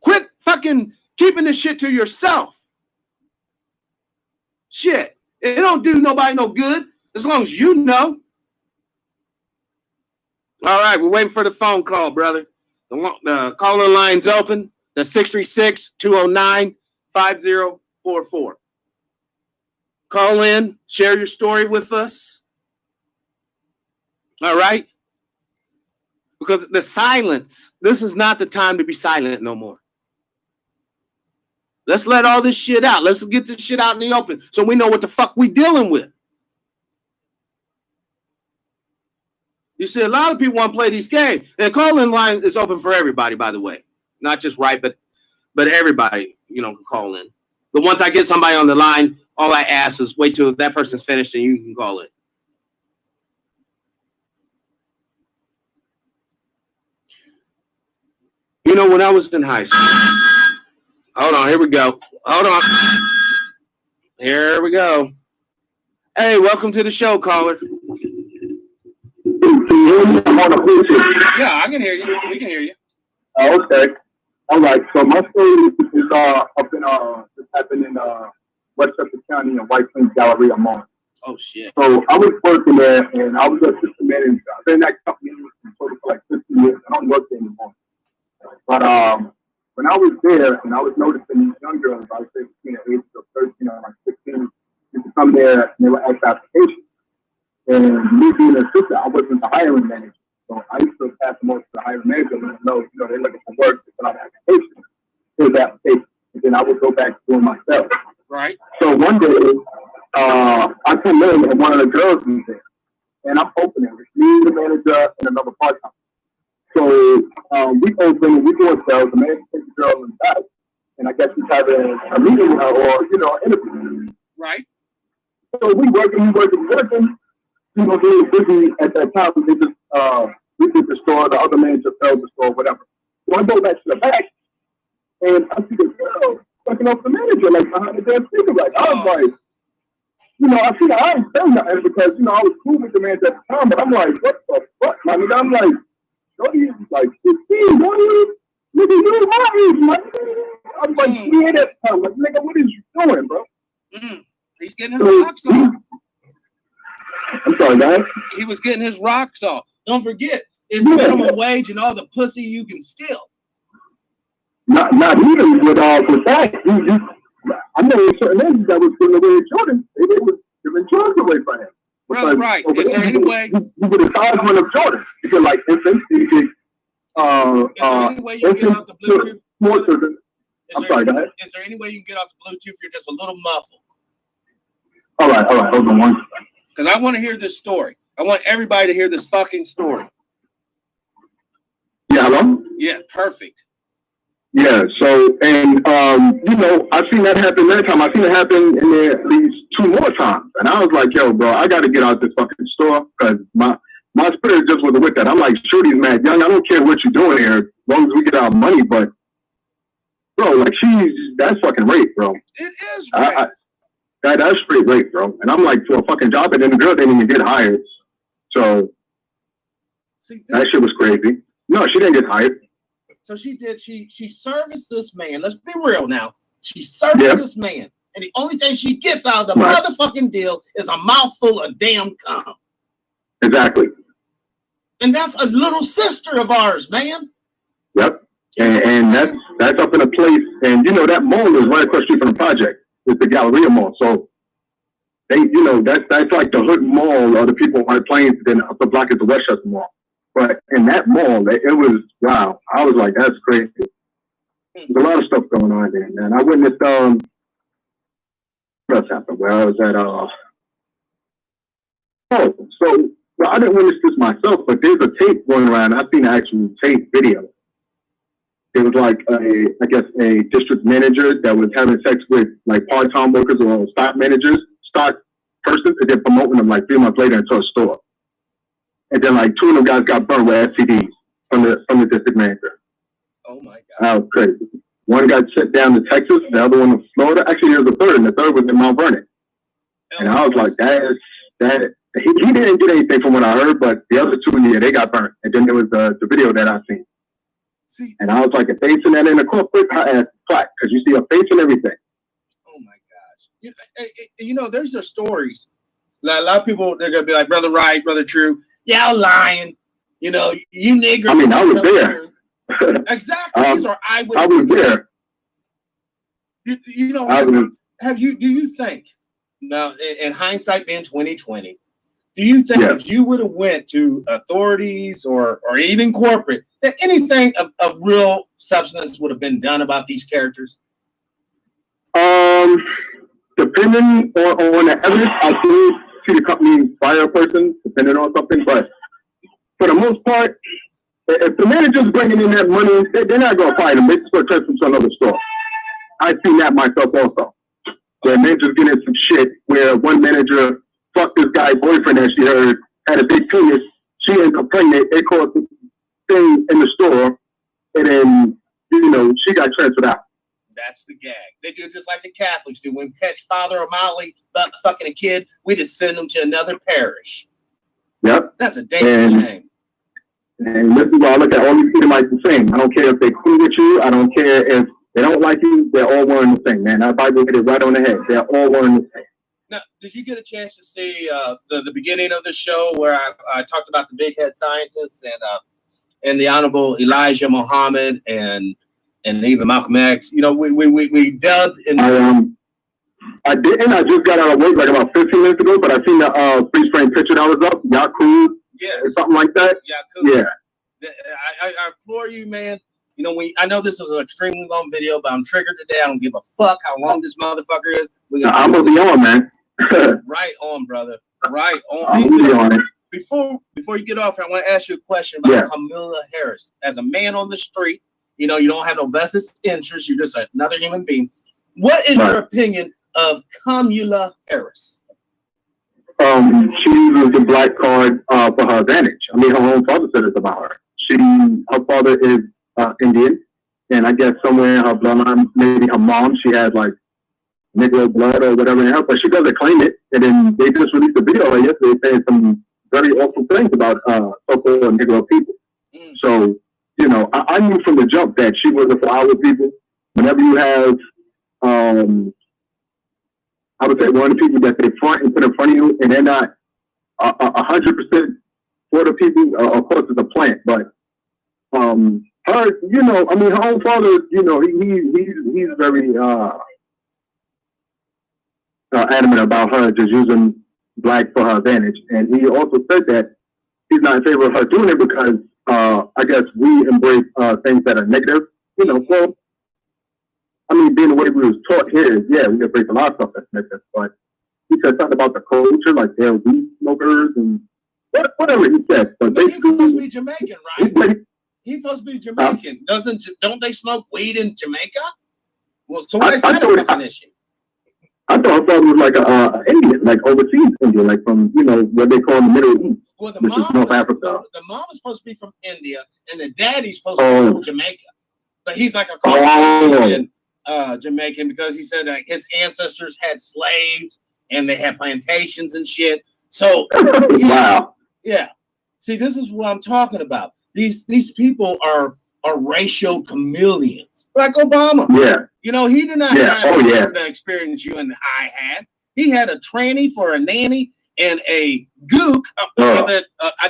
Quit fucking keeping this shit to yourself. Shit. It don't do nobody no good as long as you know. All right, we're waiting for the phone call, brother. The calling line's open. That's 636-209-5044. Call in, share your story with us. All right? Because the silence, this is not the time to be silent no more. Let's let all this shit out. Let's get this shit out in the open so we know what the fuck we dealing with. You see, a lot of people want to play these games. And call-in line is open for everybody, by the way. Not just right, but everybody, you know, can call in. But once I get somebody on the line, all I ask is wait till that person's finished and you can call in. You know, when I was in high school, hold on, here we go. Hold on. Here we go. Hey, welcome to the show, caller. Yeah, I can hear you. We can hear you. Oh, okay. All right. So my story is up in this happened in Westchester County in White Plains Galleria Mall. Oh shit. So I was working there and I was assistant manager. I've been in that company for like 50 years. I don't work there anymore. But when I was there and I was noticing these young girls, I would say between the ages of 13 and like 16, used to come there and they would ask applications. And me being an assistant, I wasn't the hiring manager. So I used to pass them over to the hiring manager and let them know, you know, they're looking for work to fill out applications. Fill the application. And then I would go back to doing myself. Right. So one day, I come in and one of the girls was there. And I'm opening. It's me, the manager, and another part-time. So we open and we do ourselves. The manager takes the girl in the back. And I guess he's having a meeting with her or, you know, an interview. Right. So we working. You know, they were busy at that time. They just we did the store, the other manager failed the store, whatever. So I go back to the back and I see the girl fucking off the manager, like behind the damn speaker. Like I was like, you know, I see I didn't say nothing because, you know, I was cool with the manager at the time, but I'm like, what the fuck, my nigga? I'm like, Jody is like 16, Jody. Nigga, you my age, man. I'm like, yeah, that time. Like, nigga, what is you doing, bro? He's getting his rocks off. I'm sorry, guys. He was getting his rocks off. Don't forget, it's minimum wage and all the pussy you can steal. Not even with that. I know certain ladies that was giving away Jordan. They was giving Jordan away for him. Brother, right. Is there any way you get a size one of Jordan? You get like infants, you get is there any way you can get off the Bluetooth? I'm sorry, go ahead. Is there any way you can get off the Bluetooth? You're just a little muffled. All right. Hold on one second. Because I want to hear this story. I want everybody to hear this fucking story. Yeah, hello? Yeah, perfect. Yeah, so, and, you know, I've seen that happen that time. I've seen it happen in there at least 2 more times. And I was like, yo, bro, I got to get out this fucking store because my spirit just wasn't with that. I'm like, Shorty's mad young. I don't care what you're doing here as long as we get our money. But, bro, like, that's fucking rape, bro. It is rape. That's straight rape, bro. And I'm like, for a fucking job, and then the girl didn't even get hired. So, that shit was crazy. No, she didn't get hired. So she did. She serviced this man. Let's be real now. She serviced this man, and the only thing she gets out of the motherfucking deal is a mouthful of damn cum. Exactly. And that's a little sister of ours, man. Yep. And that's up in a place, and you know that mall is right across the street from the project. It's the Galleria Mall. So they, you know, that's like the hood mall of the people on planes. Then up the block is the Westchester Mall. But in that mall, it was, wow. I was like, that's crazy. There's a lot of stuff going on there, man. I witnessed, what else happened? Where I was at, I didn't witness this myself, but there's a tape going around. I've seen an actual tape video. It was like, I guess, a district manager that was having sex with, like, part-time workers or stock managers, stock persons, and then promoting them, like, 3 months later into a store. And then, like, 2 of them guys got burned with STDs from the district manager. Oh, my God. That was crazy. One got sent down to Texas, the other one was Florida. Actually, there was a third, and the third was in Mount Vernon. And I was like, he didn't get anything from what I heard, but the other 2, yeah, they got burnt. And then there was the video that I seen. And I was like, if they send that in a corporate plaque, because you see a face and everything. Oh, my gosh. You know, there's the stories. A lot of people, they're going to be like, Brother Wright, Brother True. Y'all lying, you know, you nigger. I mean, I was there. Exactly. These are eyewitnesses. I was there. You know, do you think, now, in hindsight being 2020, do you think if you would have went to authorities or even corporate, that anything of real substance would have been done about these characters? Depending on the evidence, I do see the company fire a person, depending on something, but for the most part, if the manager's bringing in that money, they're not going to fire them. They're just going to transfer them to another store. I've seen that myself also. Where managers get in some shit where one manager fucked this guy's boyfriend that she heard had a big penis. She ended up pregnant. They caused the thing in the store, and then, you know, she got transferred out. That's the gag. They do just like the Catholics do. When we catch Father O'Malley fucking a kid, we just send them to another parish. Yep. That's a dangerous shame. And this is why I look at all these Edomites the same. I don't care if they cool with you. I don't care if they don't like you. They're all one the same, man. That Bible hit it right on the head. They're all one the same. Now, did you get a chance to see the beginning of the show where I talked about the big head scientists and the Honorable Elijah Muhammad and even Malcolm X? You know, we dubbed in. I didn't. I just got out of work like about 15 minutes ago, but I seen the freeze frame picture that was up. Yaku, or something like that. Yaku. Yeah. I implore you, man. You know, I know this is an extremely long video, but I'm triggered today. I don't give a fuck how long this motherfucker is. I'm gonna be on, man. Right on, brother. Right on. I'm gonna be on it. Before you get off, I want to ask you a question about Cumala Harris. As a man on the street, you know, you don't have no vested interest. You're just another human being. What is your opinion of Cumala Harris? She uses the black card for her advantage. I mean, her own father said it about her. Her father is Indian, and I guess somewhere in her bloodline, maybe her mom, she had like Negro blood or whatever in her, but she doesn't claim it. And then they just released a video yesterday saying some very awful things about so-called Negro people. So, you know, I knew from the jump that she wasn't for our people. Whenever you have, I would say one of the people that they front and put in front of you, and they're not 100% for the people. Of course, it's a plant, but her, you know, I mean, her own father, you know, he's very adamant about her just using black for her advantage, and he also said that he's not in favor of her doing it because I guess we embrace things that are negative, you know. Well, I mean, being the way we was taught here, yeah, we embrace a lot of stuff that's negative, but he said something about the culture, like they're weed smokers and whatever he said. But he's supposed to be Jamaican, right? He's supposed to be Jamaican. Don't they smoke weed in Jamaica? Well, so why is that a fucking issue? I thought it was like a Indian, like overseas Indian, like from, you know, what they call the Middle East, well, which is North Africa. The mom is supposed to be from India, and the daddy's supposed to be from Jamaica. But he's like a Caucasian Jamaican because he said that his ancestors had slaves and they had plantations and shit. So, wow. Yeah. See, this is what I'm talking about. These people are racial chameleons, like Obama. Yeah. You know, he did not have the experience you and I had. He had a tranny for a nanny and a gook. I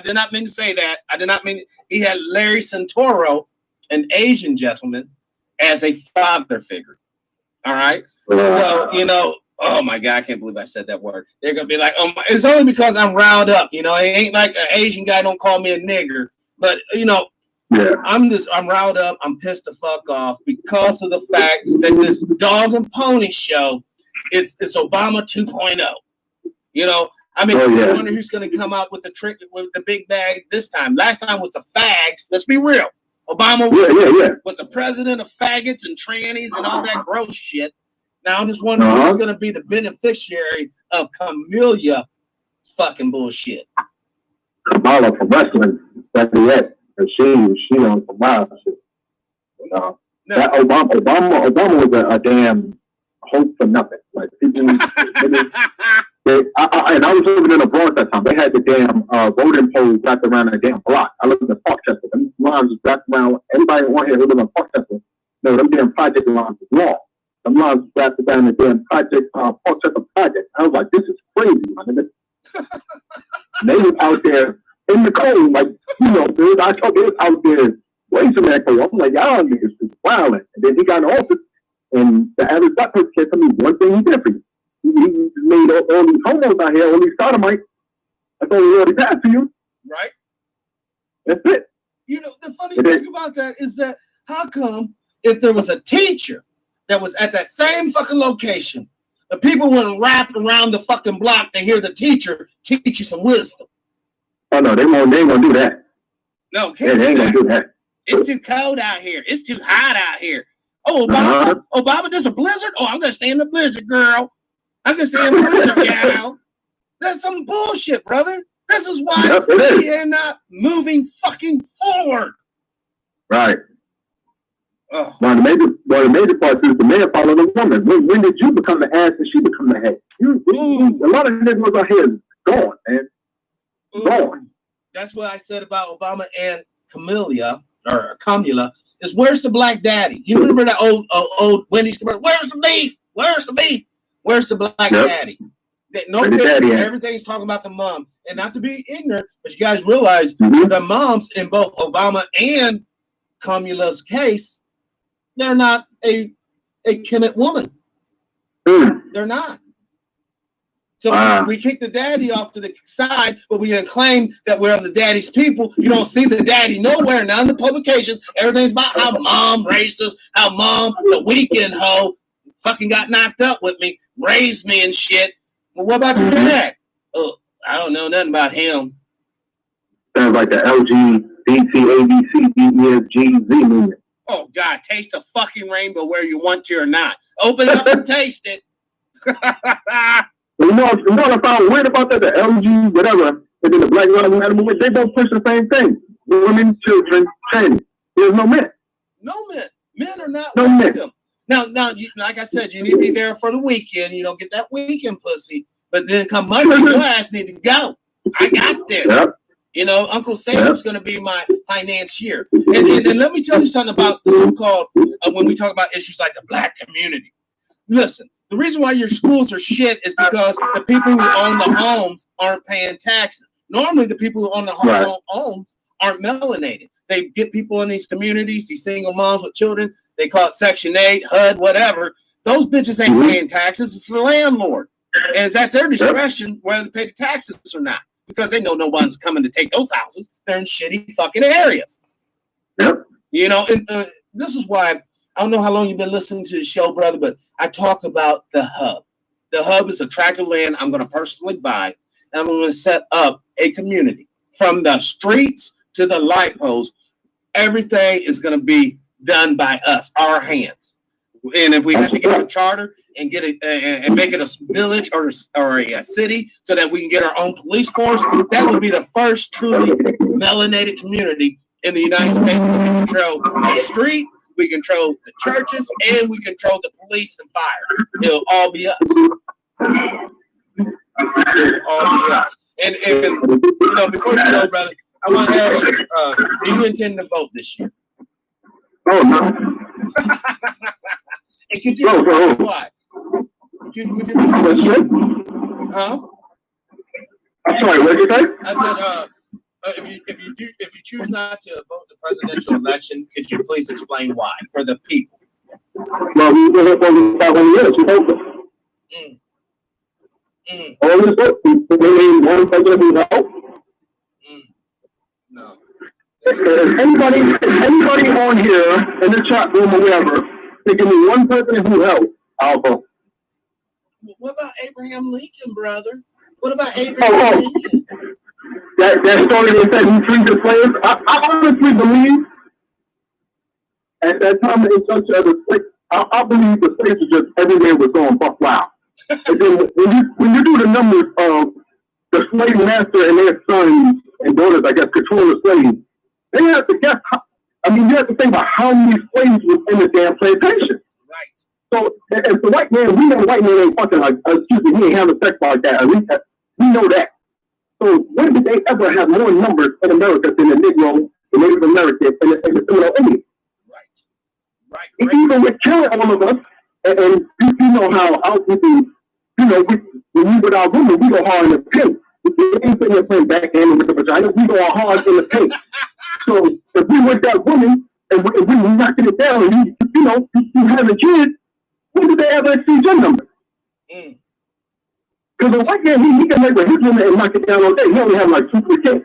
did not mean to say that. I did not mean. He had Larry Santoro, an Asian gentleman, as a father figure. All right. So, you know, oh my God, I can't believe I said that word. They're going to be like, oh my, it's only because I'm riled up. You know, it ain't like an Asian guy don't call me a nigger. But, you know, I'm riled up. I'm pissed the fuck off because of the fact that this dog and pony show is Obama 2.0. You know, I mean, I wonder who's going to come out with the trick with the big bag this time. Last time was the fags. Let's be real. Obama was the president of faggots and trannies and all that gross shit. Now I'm just wondering who's going to be the beneficiary of Cumala fucking bullshit. Cumala for wrestling. That's it. She on some wild shit. You know, that Obama was a damn hope for nothing. Like people, and I was living in a Bronx that time. They had the damn voting polls wrapped around a damn block. I lived in Parkchester. Them lines was wrapped around. Anybody on here who lived in Parkchester? No, them damn project lines was long. Them lines was wrapped around the damn Parkchester project. I was like, this is crazy, my nigga. They was out there in the cold, like, you know, dude, I told you out there racing that cold. I'm like, y'all niggas is wilding. And then he got in office, and the average black person can't tell me one thing he did for you. He made all these homos out here, all these sodomites. That's all he already passed to you. Right. That's it. You know, the funny thing about that is that how come if there was a teacher that was at that same fucking location, the people wouldn't wrap around the fucking block to hear the teacher teach you some wisdom? Oh no, they ain't gonna do that. No, they ain't gonna do that. It's too cold out here. It's too hot out here. Oh, Obama, Obama, there's a blizzard. Oh, I'm gonna stay in the blizzard, girl. I'm gonna stay in the blizzard, gal. That's some bullshit, brother. This is why we are not moving fucking forward. Right. Well, the major part is the man followed the woman. When did you become the ass and she become the head? A lot of niggas out here is gone, man. Gone. That's what I said about Obama and Cumala, is where's the black daddy? You remember that old Wendy's commercial? Where's the beef? Where's the beef? Where's the black daddy? No, everything's talking about the mom. And not to be ignorant, but you guys realize the moms in both Obama and Cumala's case, they're not a Kemet woman. They're not. So we kick the daddy off to the side, but we can claim that we're the daddy's people. You don't see the daddy nowhere. None of the publications. Everything's about how mom raised us, how mom, the weekend hoe, fucking got knocked up with me, raised me and shit. Well, what about your dad? Oh, I don't know nothing about him. Sounds like the LGBTABCDEFGZ movement. Oh, God, taste the fucking rainbow whether you want to or not. Open up and taste it. You know what I found weird about that? The LG, whatever, and then the Black Lives Matter movement, they both push the same thing. Women, children, training. There's no men. No men. Men are not no men. Now, like I said, you need to be there for the weekend. You don't get that weekend pussy. But then come Monday, your ass need to go. I got this. Yep. You know, Uncle Sam's going to be my financier. And let me tell you something about the so-called, when we talk about issues like the black community. Listen, the reason why your schools are shit is because the people who own the homes aren't paying taxes. Normally, the people who own the homes aren't melanated. They get people in these communities, these single moms with children. They call it Section 8, HUD, whatever. Those bitches ain't paying taxes. It's the landlord. And it's at their discretion whether to pay the taxes or not, because they know no one's coming to take those houses. They're in shitty fucking areas. Yep. You know, and this is why I don't know how long you've been listening to the show, brother, but I talk about the hub. The hub is a tract of land I'm going to personally buy, and I'm going to set up a community from the streets to the light posts. Everything is going to be done by us, our hands. And if we have to get a charter and get it and make it a village or a city so that we can get our own police force, that would be the first truly melanated community in the United States. We can control the street, we control the churches, and we control the police and fire. It'll all be us. It'll all be us. And you know, before you go, brother, I want to ask you, do you intend to vote this year? Oh, no. And could you tell me why? Huh? I'm sorry, what did you say? I said, if you choose not to vote the presidential election, could you please explain why for the people? Well, we've been here for over 500 years. We vote. All this vote, we need one president who helps. No. If anybody on here in the chat room or wherever, they give me one president who helps, I'll vote. What about Abraham Lincoln, brother? What about Abraham Lincoln? That story they said he freed the slaves. I honestly believe at that time in such I believe the slaves were just everywhere was going buck wild. And then when you do the numbers of the slave master and their sons and daughters, I guess, control the slaves, they have to guess. You have to think about how many slaves was in the damn plantation. Right. So as the white man, we know the white man ain't fucking like, he ain't having sex like that. At least we know that. So when did they ever have more numbers in America than the Negro, the Native American, and the Seminole Indian? Right. Even with killing all of us, and you know how our people, when we with our women, we go hard in the paint. We ain't sitting there playing backhand with the vagina. We go hard in the paint. So if we with that woman and we knocking it down, and you having kids, when did they ever exceed your number? Because the white man, he can make with his woman and knock it down all day. He only have like 2 kids.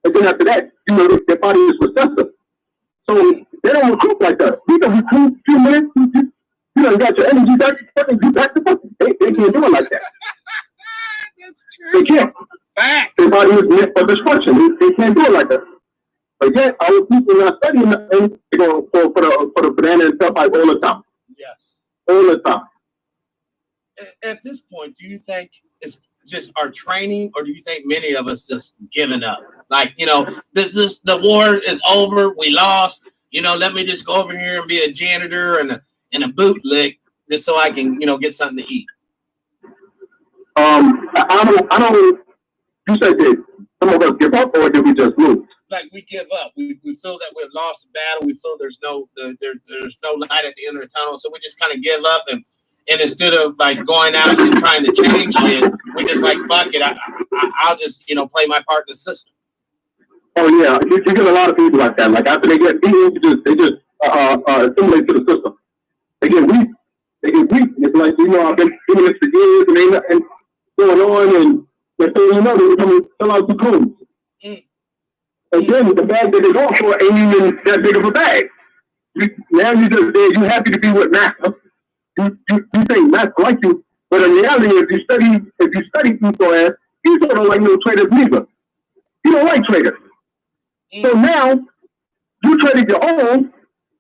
And then after that, their body is recessive. So they don't recruit like that. You can recruit a few minutes, you got your energy back, you back to fucking. They can't do it like that. That's true. They can't. Facts. Their body is meant for destruction. They can't do it like that. But yet, our people are studying and they go for the banana and stuff like all the time. Yes. All the time. At this point, do you think it's just our training, or do you think many of us just giving up? Like, the war is over, we lost. Let me just go over here and be a janitor and a bootlick just so I can, get something to eat. I don't. You said that some of us give up, or did we just lose? Like we give up. We feel that we've lost the battle. We feel there's no light at the end of the tunnel, so we just kind of give up and instead of like going out and trying to change shit, we just like fuck it. I'll just play my part in the system. Oh yeah, you get a lot of people like that. Like after they get beaten, they just assimilate to the system. They get weak. It's like I've been doing this for years and ain't nothing going on, and they come and fill out the codes. And then the bag that they go for ain't even that big of a bag. Now you just there. You happy to be with Master. You think Master like you, but in reality, if you study Esau, Esau don't like no traders neither. He don't like traders. So now you traded your own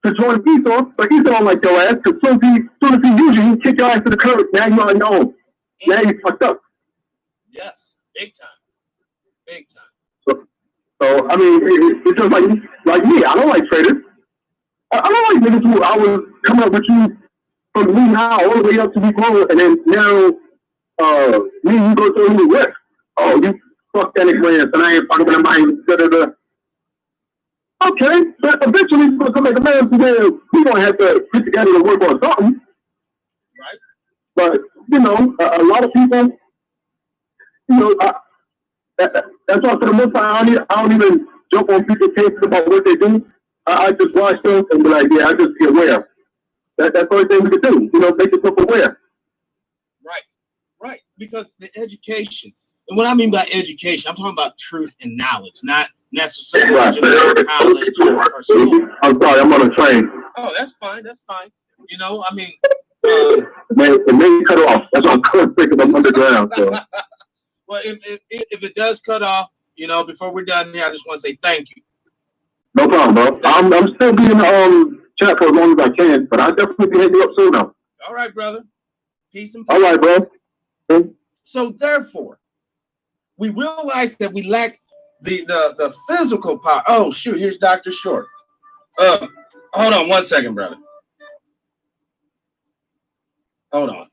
to join Esau, but Esau don't like your ass because soon as he uses you, he kick your ass to the curb. Now you're on your own. Now you fucked up. Yes, big time. So it's just like me. I don't like traders. I don't like niggas who I was coming up with you from me now all the way up to be grown, and then now me you go through me with. Oh, you fuck that nigga, and I ain't fucking with him. Da-da-da. Okay, but eventually we're gonna come back to man to where we gonna have to get together and work on something. Right. But a lot of people, That's why for the most part, I don't even jump on people's cases about what they do. I just watch them and be like, yeah, I just be aware. That's the only thing we can do, make yourself aware. Right. Because the education, and what I mean by education, I'm talking about truth and knowledge, not necessarily college or school. I'm sorry, I'm on a train. Oh, that's fine. I mean, the main cut off. That's why I'm thinking I'm underground. So. Well, if it does cut off, before we're done here, I just want to say thank you. No problem, bro. I'm still being chat for as long as I can, but I'll definitely be hitting you up soon now. All right, brother. Peace and peace. All right, bro. So therefore, we realize that we lack the physical power. Oh shoot, here's Dr. Short. Hold on 1 second, brother. Hold on.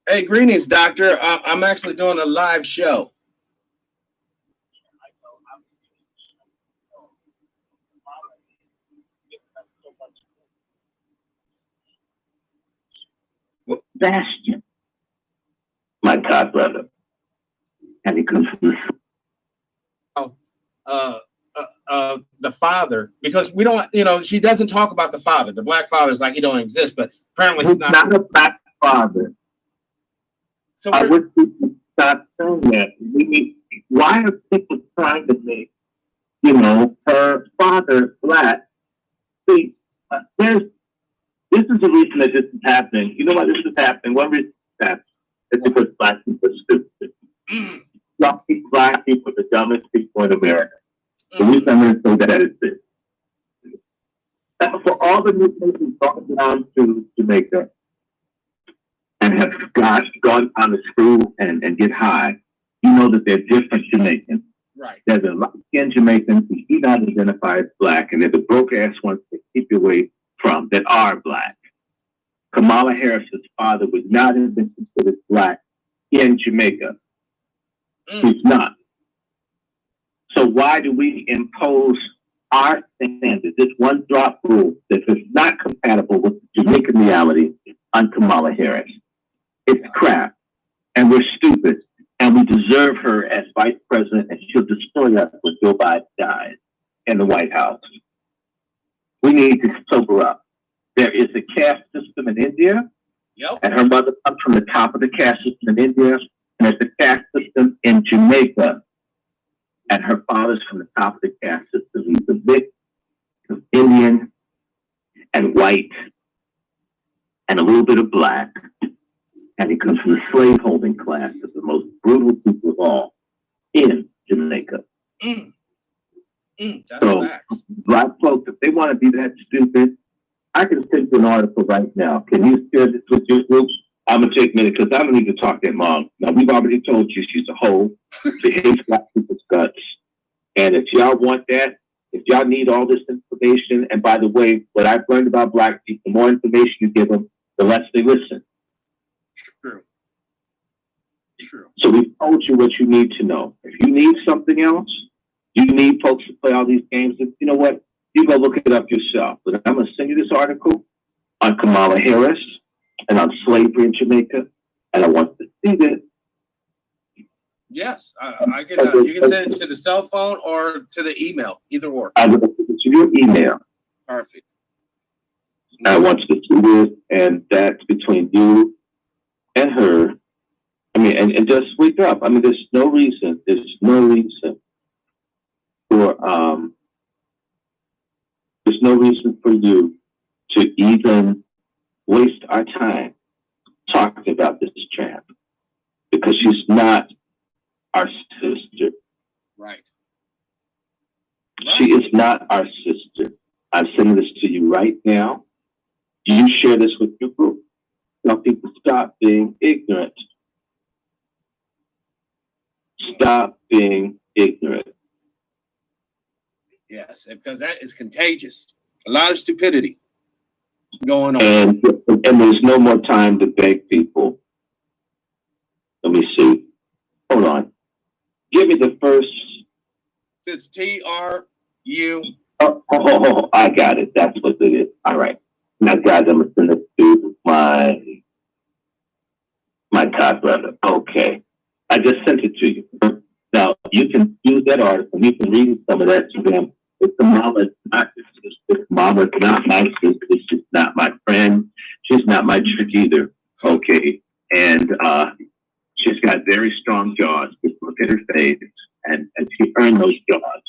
Hey, greetings, doctor. I'm actually doing a live show. Bastion, my god brother, and he comes from the father, because we don't, she doesn't talk about the father. The black father is like he don't exist, but apparently he's not a black father. So I wish people stop saying that. Why are people trying to make, her father black? See, this is the reason that this is happening. You know why this is happening? One reason it's happening is because black people are stupid. Black people are the dumbest people in America. The reason I'm going to say that is this. For all the new people gone down to Jamaica and have gone down to school and get high, you know that they're different Jamaicans. Right. There's a light-skinned Jamaicans who do not identify as black, and there's a broke-ass ones that keep you away from that are black. Kamala Harris's father would not have been considered black in Jamaica. He's not. So why do we impose our standards, this one drop rule that is not compatible with the Jamaican reality on Kamala Harris? It's crap, and we're stupid, and we deserve her as vice president, and she'll destroy us when Joe Biden dies in the White House. We need to sober up. There is a caste system in India, and her mother comes from the top of the caste system in India, and there's a caste system in Jamaica, and her father's from the top of the caste system. He's a mix of Indian and white and a little bit of black, and he comes from the slaveholding class of the most brutal people of all in Jamaica. So, black folks, if they want to be that stupid, I can send you an article right now. Can you share this with your group? I'm going to take a minute because I don't need to talk to mom. Now, we've already told you she's a hoe. She hates black people's guts. And if y'all want that, if y'all need all this information, and by the way, what I've learned about black people, the more information you give them, the less they listen. True. So we've told you what you need to know. If you need something else, you need folks to play all these games. You know what? You go look it up yourself. But I'm going to send you this article on Kamala Harris and on slavery in Jamaica, and I want to see this. Yes, I can. You can send it to the cell phone or to the email, either or. I will send it to your email. Perfect. I want you to see this, and that's between you and her. I mean, and just wake up. I mean, there's no reason for you to even waste our time talking about this tramp, because she's not our sister. Right. She is not our sister. I'm sending this to you right now. You share this with your group. Tell people stop being ignorant. Stop being ignorant. Yes, because that is contagious. A lot of stupidity going on. And there's no more time to beg people. Let me see. Hold on. Give me the first. It's TRU. Oh, I got it. That's what it is. All right. Now, guys, I'm going to send it to my god brother. Okay. I just sent it to you. Now, you can use that article. You can read some of that to them. If Cumala Mama's not my sister, she's not my friend, she's not my trick either. Okay. And she's got very strong jaws. Just look at her face. And she earned those jaws.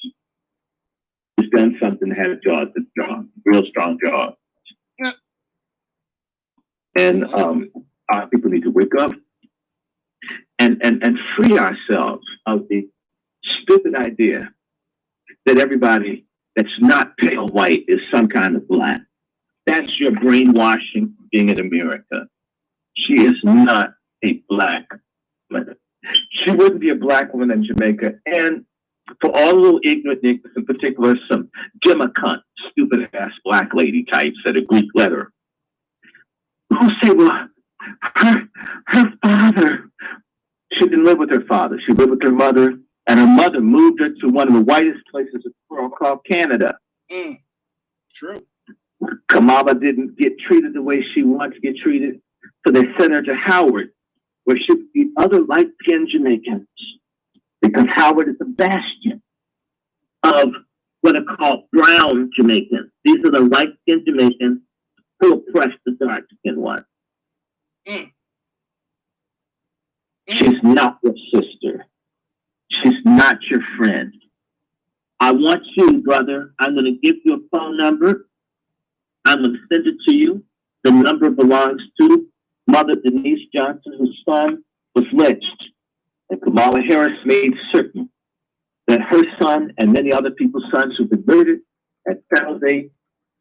She's done something that has jaws that's strong, real strong jaws. Yeah. And our people need to wake up and free ourselves of the stupid idea that everybody that's not pale white is some kind of black. That's your brainwashing being in America. She is not a black woman. She wouldn't be a black woman in Jamaica. And for all the little ignorant niggas, in particular, some Democrat, stupid ass black lady types at a Greek letter, who say, well, her father, she didn't live with her father. She lived with her mother, and her mother moved her to one of the whitest places in the world called Canada. True. Cumala didn't get treated the way she wanted to get treated, so they sent her to Howard, where she would be other light-skinned Jamaicans, because Howard is a bastion of what are called brown Jamaicans. These are the light-skinned Jamaicans who oppress the dark-skinned ones. She's not your sister. She's not your friend. I want you, brother. I'm going to give you a phone number. I'm going to send it to you. The number belongs to Mother Denise Johnson, whose son was lynched. And Kamala Harris made certain that her son and many other people's sons who've been murdered at San Jose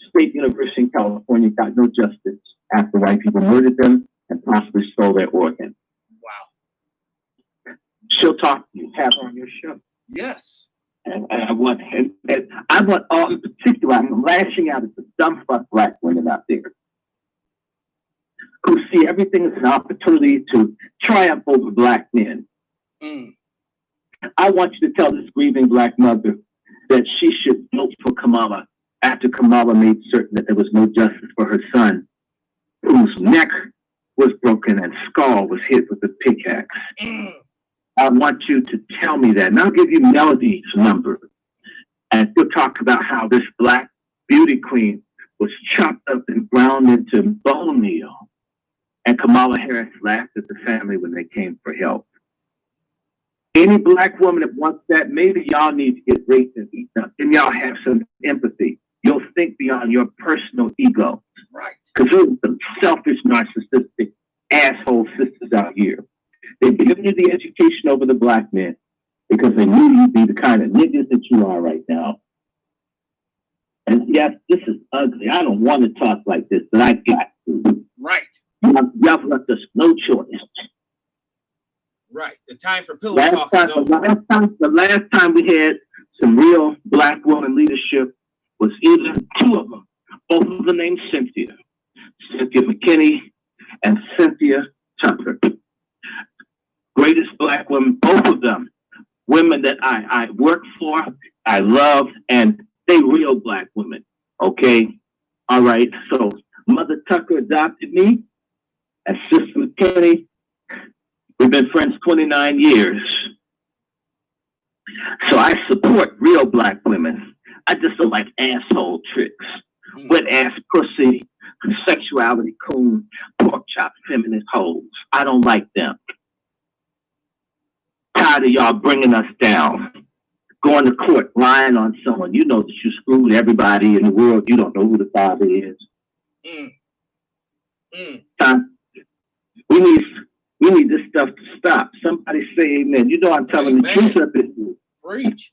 State University in California got no justice after white people murdered them and possibly stole their organ. Wow. She'll talk to you, have her on your show. Yes. And I want all in particular, I'm lashing out at the dumb fuck black women out there who see everything as an opportunity to triumph over black men. I want you to tell this grieving black mother that she should vote for Cumala after Cumala made certain that there was no justice for her son, whose neck was broken and skull was hit with a pickaxe. I want you to tell me that, and I'll give you Melody's number, and we'll talk about how this black beauty queen was chopped up and ground into bone meal, and Kamala Harris laughed at the family when they came for help. Any black woman that wants that, maybe y'all need to get raped and eaten up, and y'all have some empathy. You'll think beyond your personal ego. Right. Because there's some selfish, narcissistic asshole sisters out here. They've given you the education over the black men because they knew you'd be the kind of niggas that you are right now. And yes, this is ugly. I don't want to talk like this, but I got to. Right. Y'all left us no choice. Right. The time for pillow talk is over. The last time we had some real black woman leadership was either two of them, both of them named Cynthia McKinney and Cynthia Tucker. Greatest black women, both of them, women that I work for, I love, and they real black women. Okay? All right. So Mother Tucker adopted me, and Sister McKinney, we've been friends 29 years. So I support real black women. I just don't like asshole tricks, wet ass pussy, sexuality coon, pork chop feminist hoes. I don't like them. Tired of y'all bringing us down, going to court, lying on someone. You know that you screwed everybody in the world. You don't know who the father is. We need this stuff to stop. Somebody say amen. You know I'm telling the truth up in here. Preach.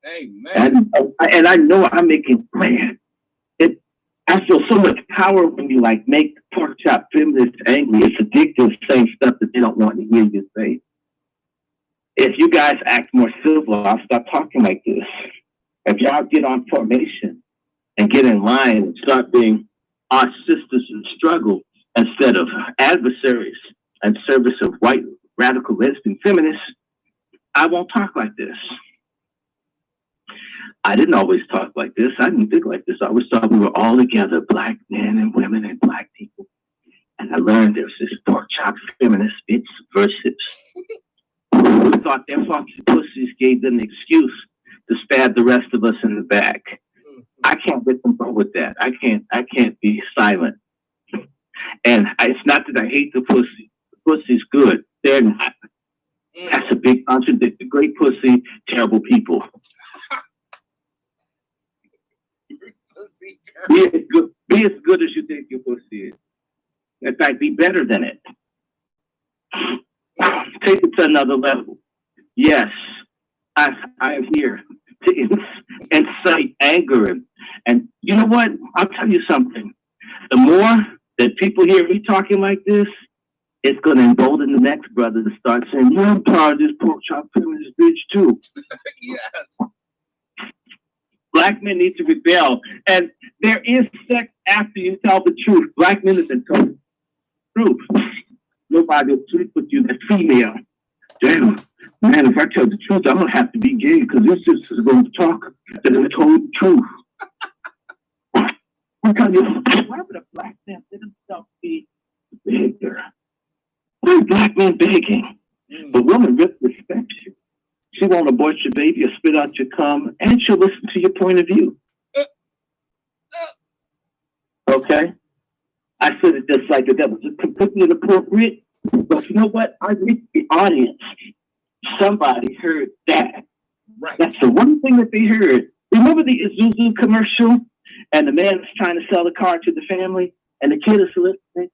Amen. And I know I'm making, man, I feel so much power when you like make pork chop feminists angry. It's addictive saying stuff that they don't want to hear you say. If you guys act more civil, I'll stop talking like this. If y'all get on formation and get in line and start being our sisters in struggle instead of adversaries in service of white radical lesbian feminists, I won't talk like this. I didn't always talk like this. I didn't think like this. I always thought we were all together, black men and women and black people. And I learned there's this pork chop feminist, it's subversive. thought their foxy pussies gave them an excuse to stab the rest of us in the back. I can't let them go with that. I can't be silent. And it's not that I hate the pussy. The pussy's good. They're not. That's a big contradiction. Great pussy, terrible people. Be as good as you think your pussy is. In fact, be better than it. Take it to another level. Yes, I am here to incite anger. And you know what? I'll tell you something. The more that people hear me talking like this, it's going to embolden the next brother to start saying, "Yeah, I'm proud of this pork chop feminist bitch too." Yes. Black men need to rebel. And there is sex after you tell the truth. Black men have been told the truth. Nobody will sleep with you that's female. Damn, man, if I tell the truth, I'm going to have to be gay because this sister's going to talk that I told the truth. Why would a black man let himself be a beggar? Why is black man begging? The woman really respects you. She won't abort your baby or spit out your cum, and she'll listen to your point of view. Okay? I said it just like that was completely inappropriate, but you know what? I reached the audience. Somebody heard that. Right. That's the one thing that they heard. Remember the Isuzu commercial? And the man was trying to sell the car to the family, and the kid is listening.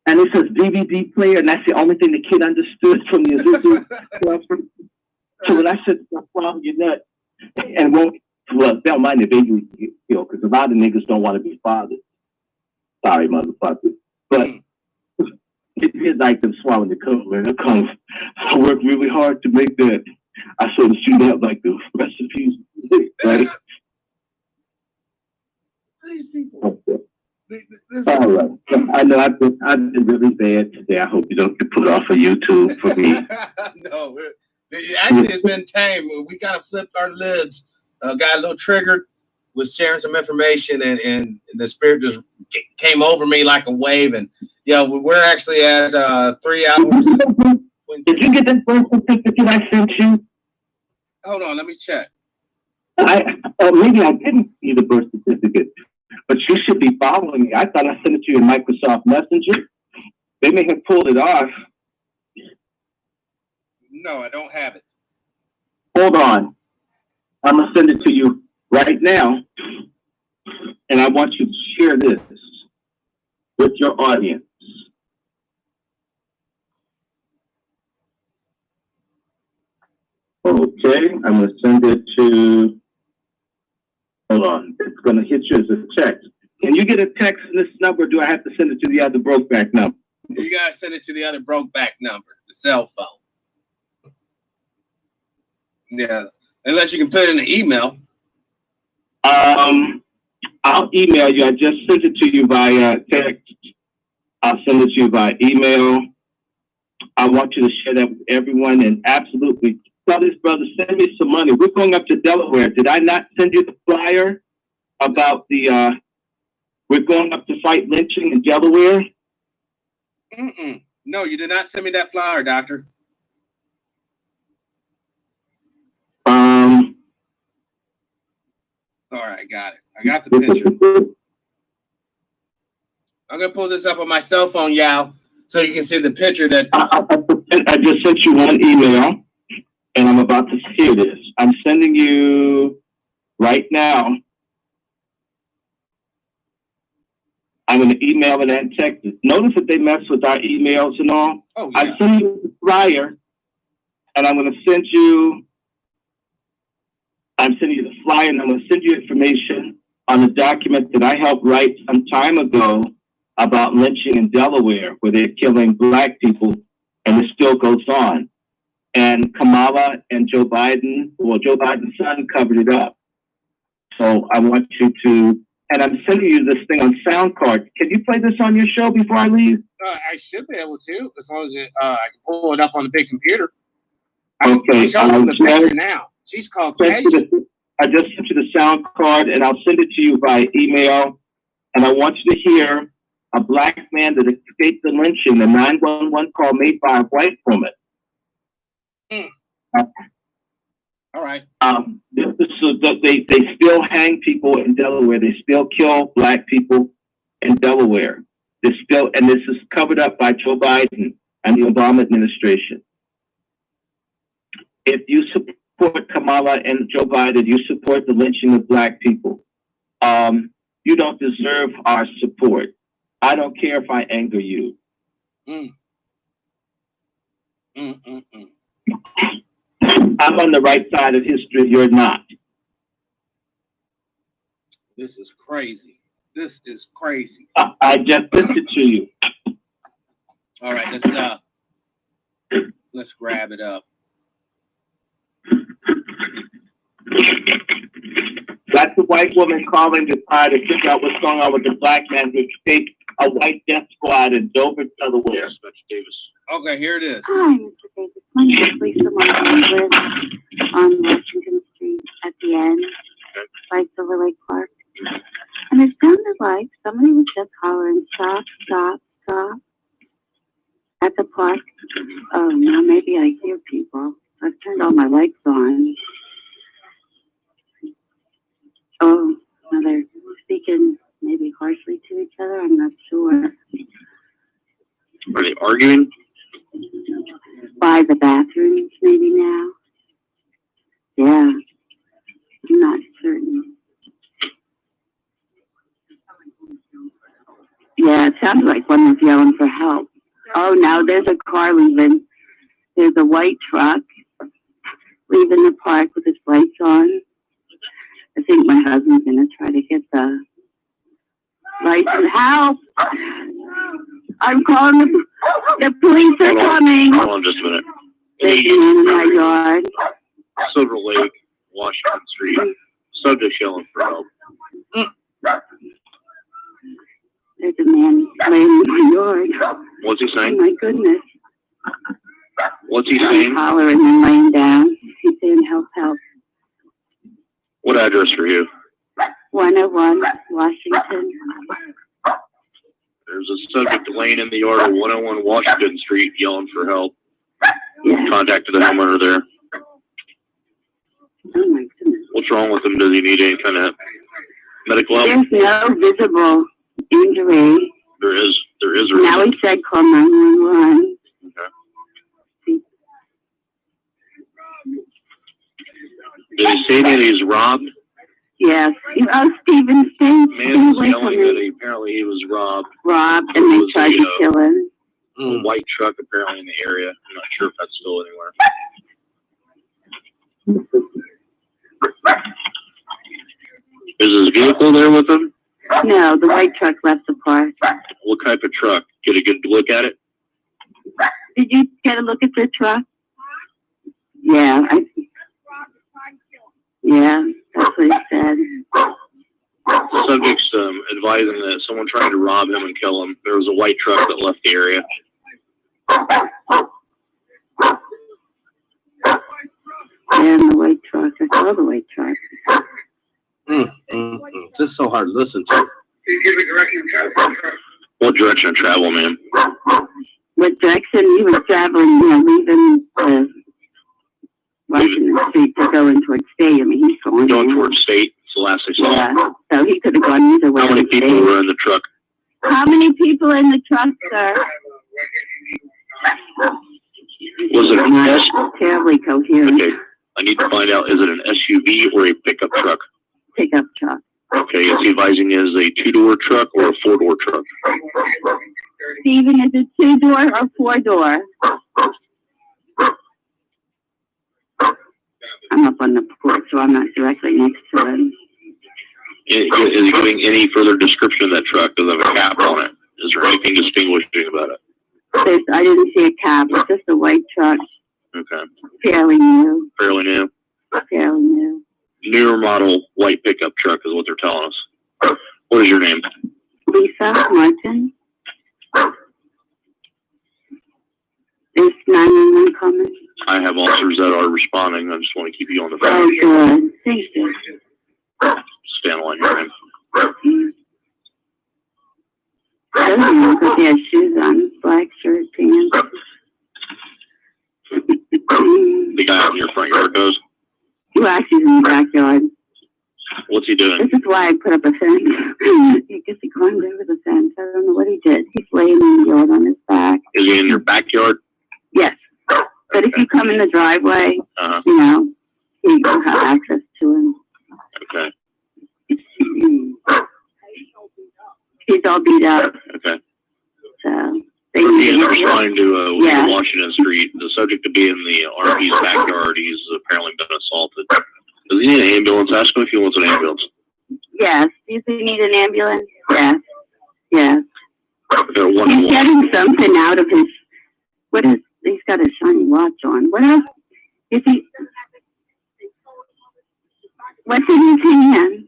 And it says DVD player, and that's the only thing the kid understood from the Isuzu. So when I said, "Swallow your nut," and don't mind the baby, because a lot of niggas don't want to be fathers. Sorry, motherfucker. But it is like them swallowing the cum, man. I worked really hard to make that. I sort of shoot out like the recipes, right? These people. All right. I know I've been really bad today. I hope you don't get put off of YouTube for me. No, actually, it's been tame. We kind of flipped our lids, got a little triggered, was sharing some information, and the spirit just came over me like a wave. And we're actually at 3 hours. Did you get that birth certificate I sent you? Hold on, let me check. Maybe I didn't see the birth certificate. But you should be following me. I thought I sent it to you in Microsoft Messenger. They may have pulled it off. No, I don't have it. Hold on. I'm going to send it to you right now. And I want you to share this with your audience. Okay. I'm going to send it to... Hold on. It's going to hit you as a text. Can you get a text in this number, or do I have to send it to the other Brokeback number? You got to send it to the other Brokeback number, the cell phone. Yeah. Unless you can put it in an email. I'll email you. I just sent it to you via text. I'll send it to you via email. I want you to share that with everyone, and absolutely tell this brother, send me some money. We're going up to Delaware. Did I not send you the flyer about the, we're going up to fight lynching in Delaware? No, you did not send me that flyer, doctor. All right, got it. I got the picture. I'm going to pull this up on my cell phone, Yao, so you can see the picture that... I just sent you one email. And I'm about to share this. I'm sending you right now. I'm going to email it and text it. Notice that they mess with our emails and all. Oh, yeah. I send you the flyer, and I'm going to send you. I'm sending you the flyer, and I'm going to send you information on a document that I helped write some time ago about lynching in Delaware, where they're killing Black people, and it still goes on. And Cumala and Joe Biden's son covered it up. So I want you to, and I'm sending you this thing on sound card. Can you play this on your show before I leave? I should be able to, as long as I can pull it up on the big computer. Okay. I'm the picture now. She's called Paige. I just sent you the sound card, and I'll send it to you by email. And I want you to hear a Black man that escaped the lynching, the 911 call made by a white woman. All right. So they still hang people in Delaware. They still kill black people in Delaware. This is covered up by Joe Biden and the Obama administration. If you support Kamala and Joe Biden, you support the lynching of black people. You don't deserve our support. I don't care if I anger you. I'm on the right side of history. You're not. This is crazy. This is crazy. I just listened to you. All right, let's grab it up. That's a white woman calling to try to figure out what's going on with the black man who escaped a white death squad in Dover, Delaware. Davis. Okay, here it is. Hi, Mr. Davis. My name is Lisa Martin on Washington Street at the end by Silver Lake Park. And it sounded like somebody was just hollering, stop, stop, stop at the park. Oh, now maybe I hear people. I've turned all my lights on. Oh, now they're speaking maybe harshly to each other. I'm not sure. Are they arguing? By the bathrooms, maybe now. Yeah, I'm not certain. Yeah, it sounded like one was yelling for help. Oh, now there's a car leaving. There's a white truck leaving the park with its lights on. I think my husband's going to try to get the lights and help. I'm calling the police are coming. Hold on just a minute. There's a man in my yard. Silver Lake, Washington Street. Subject yelling for help. There's a man laying in my yard. What's he saying? Oh my goodness. What's he saying? Hollering and laying down. He's saying help, help. What address for you? 101 Washington. There's a subject laying in the yard of 101 Washington Street yelling for help. Yeah. Contacted the homeowner there. Oh my goodness. What's wrong with him? Does he need any kind of medical help? There's no visible injury. There is a Now reason. he said call 911. Okay. Did he say that he's robbed? Yes. Oh, Stephen, stay Man was away from yelling that me. apparently he was robbed. Robbed, and they tried to kill him. A white truck apparently in the area. I'm not sure if that's still anywhere. Is his vehicle there with him? No, the white truck left the park. What type of truck? Get a good look at it? Did you get a look at the truck? Yeah. Yeah, that's what he said. The subject's advising that someone trying to rob him and kill him. There was a white truck that left the area. And the white truck. I saw the white truck. This is so hard to listen to. What direction of travel, man? What direction he was traveling, leaving Washington Street to go in towards State. I mean, he's going towards State. It's the last I saw. Yeah, so he could have gone either way. How many people were in the truck? How many people in the truck, sir? Was it an S? Terribly coherent. Okay. I need to find out, is it an SUV or a pickup truck? Pickup truck. Okay, is he advising is a 2-door truck or a 4-door truck? Stephen, is it 2-door or 4-door? I'm up on the porch, so I'm not directly next to him. Is he giving any further description of that truck? Does it have a cap on it? Is there anything distinguishing about it? I didn't see a cab. It's just a white truck. Okay. Fairly new. Fairly new? Fairly new. Newer model white pickup truck is what they're telling us. What is your name? Lisa Martin. Is 911 coming? I have officers that are responding. I just want to keep you on the phone. Oh, good. Thank you. Stand on your name. Doesn't look like he has shoes on. Black shirt, pants. The guy out in your front yard does? Well, actually, he's in the backyard. What's he doing? This is why I put up a fence. I guess he climbed over the fence. I don't know what he did. He's laying in the yard on his back. Is he in your backyard? Yes. But if you come in the driveway, you know, you don't have access to him. Okay. He's all beat up. Okay. So He is responding to Washington Street. The subject to be in the RV's backyard. He's apparently been assaulted. Does he need an ambulance? Ask him if he wants an ambulance. Yes. Do you need an ambulance? Yes. Yes. He's getting something out of his. What is? He's got a shiny watch on. What else? Is he? What's in his hand?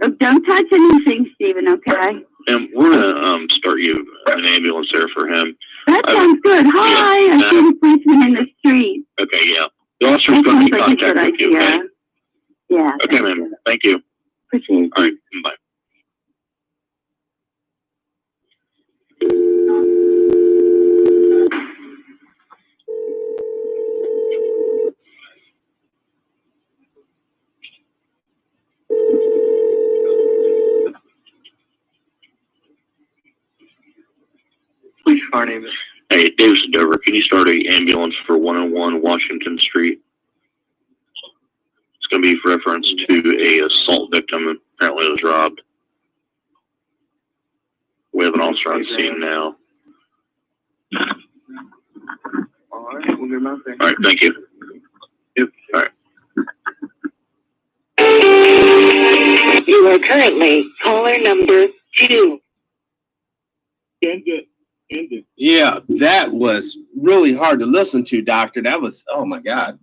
Oh, don't touch anything, Stephen. Okay. And we're gonna start you an ambulance there for him. That sounds good. Hi, I see the policeman in the street. Okay, yeah. The officer's going to be in contact with you. Okay. Yeah. Okay, ma'am. Thank you. Appreciate it. All right. Bye. Police car name is. Hey, David Dover, can you start an ambulance for 101 Washington Street? It's going to be reference to a assault victim. Apparently, it was robbed. We have an officer on scene now. All right, we'll get him out there. All right, thank you. Yep. All right. You are currently caller number 2. Yeah, that was really hard to listen to, Doctor. That was, oh my God.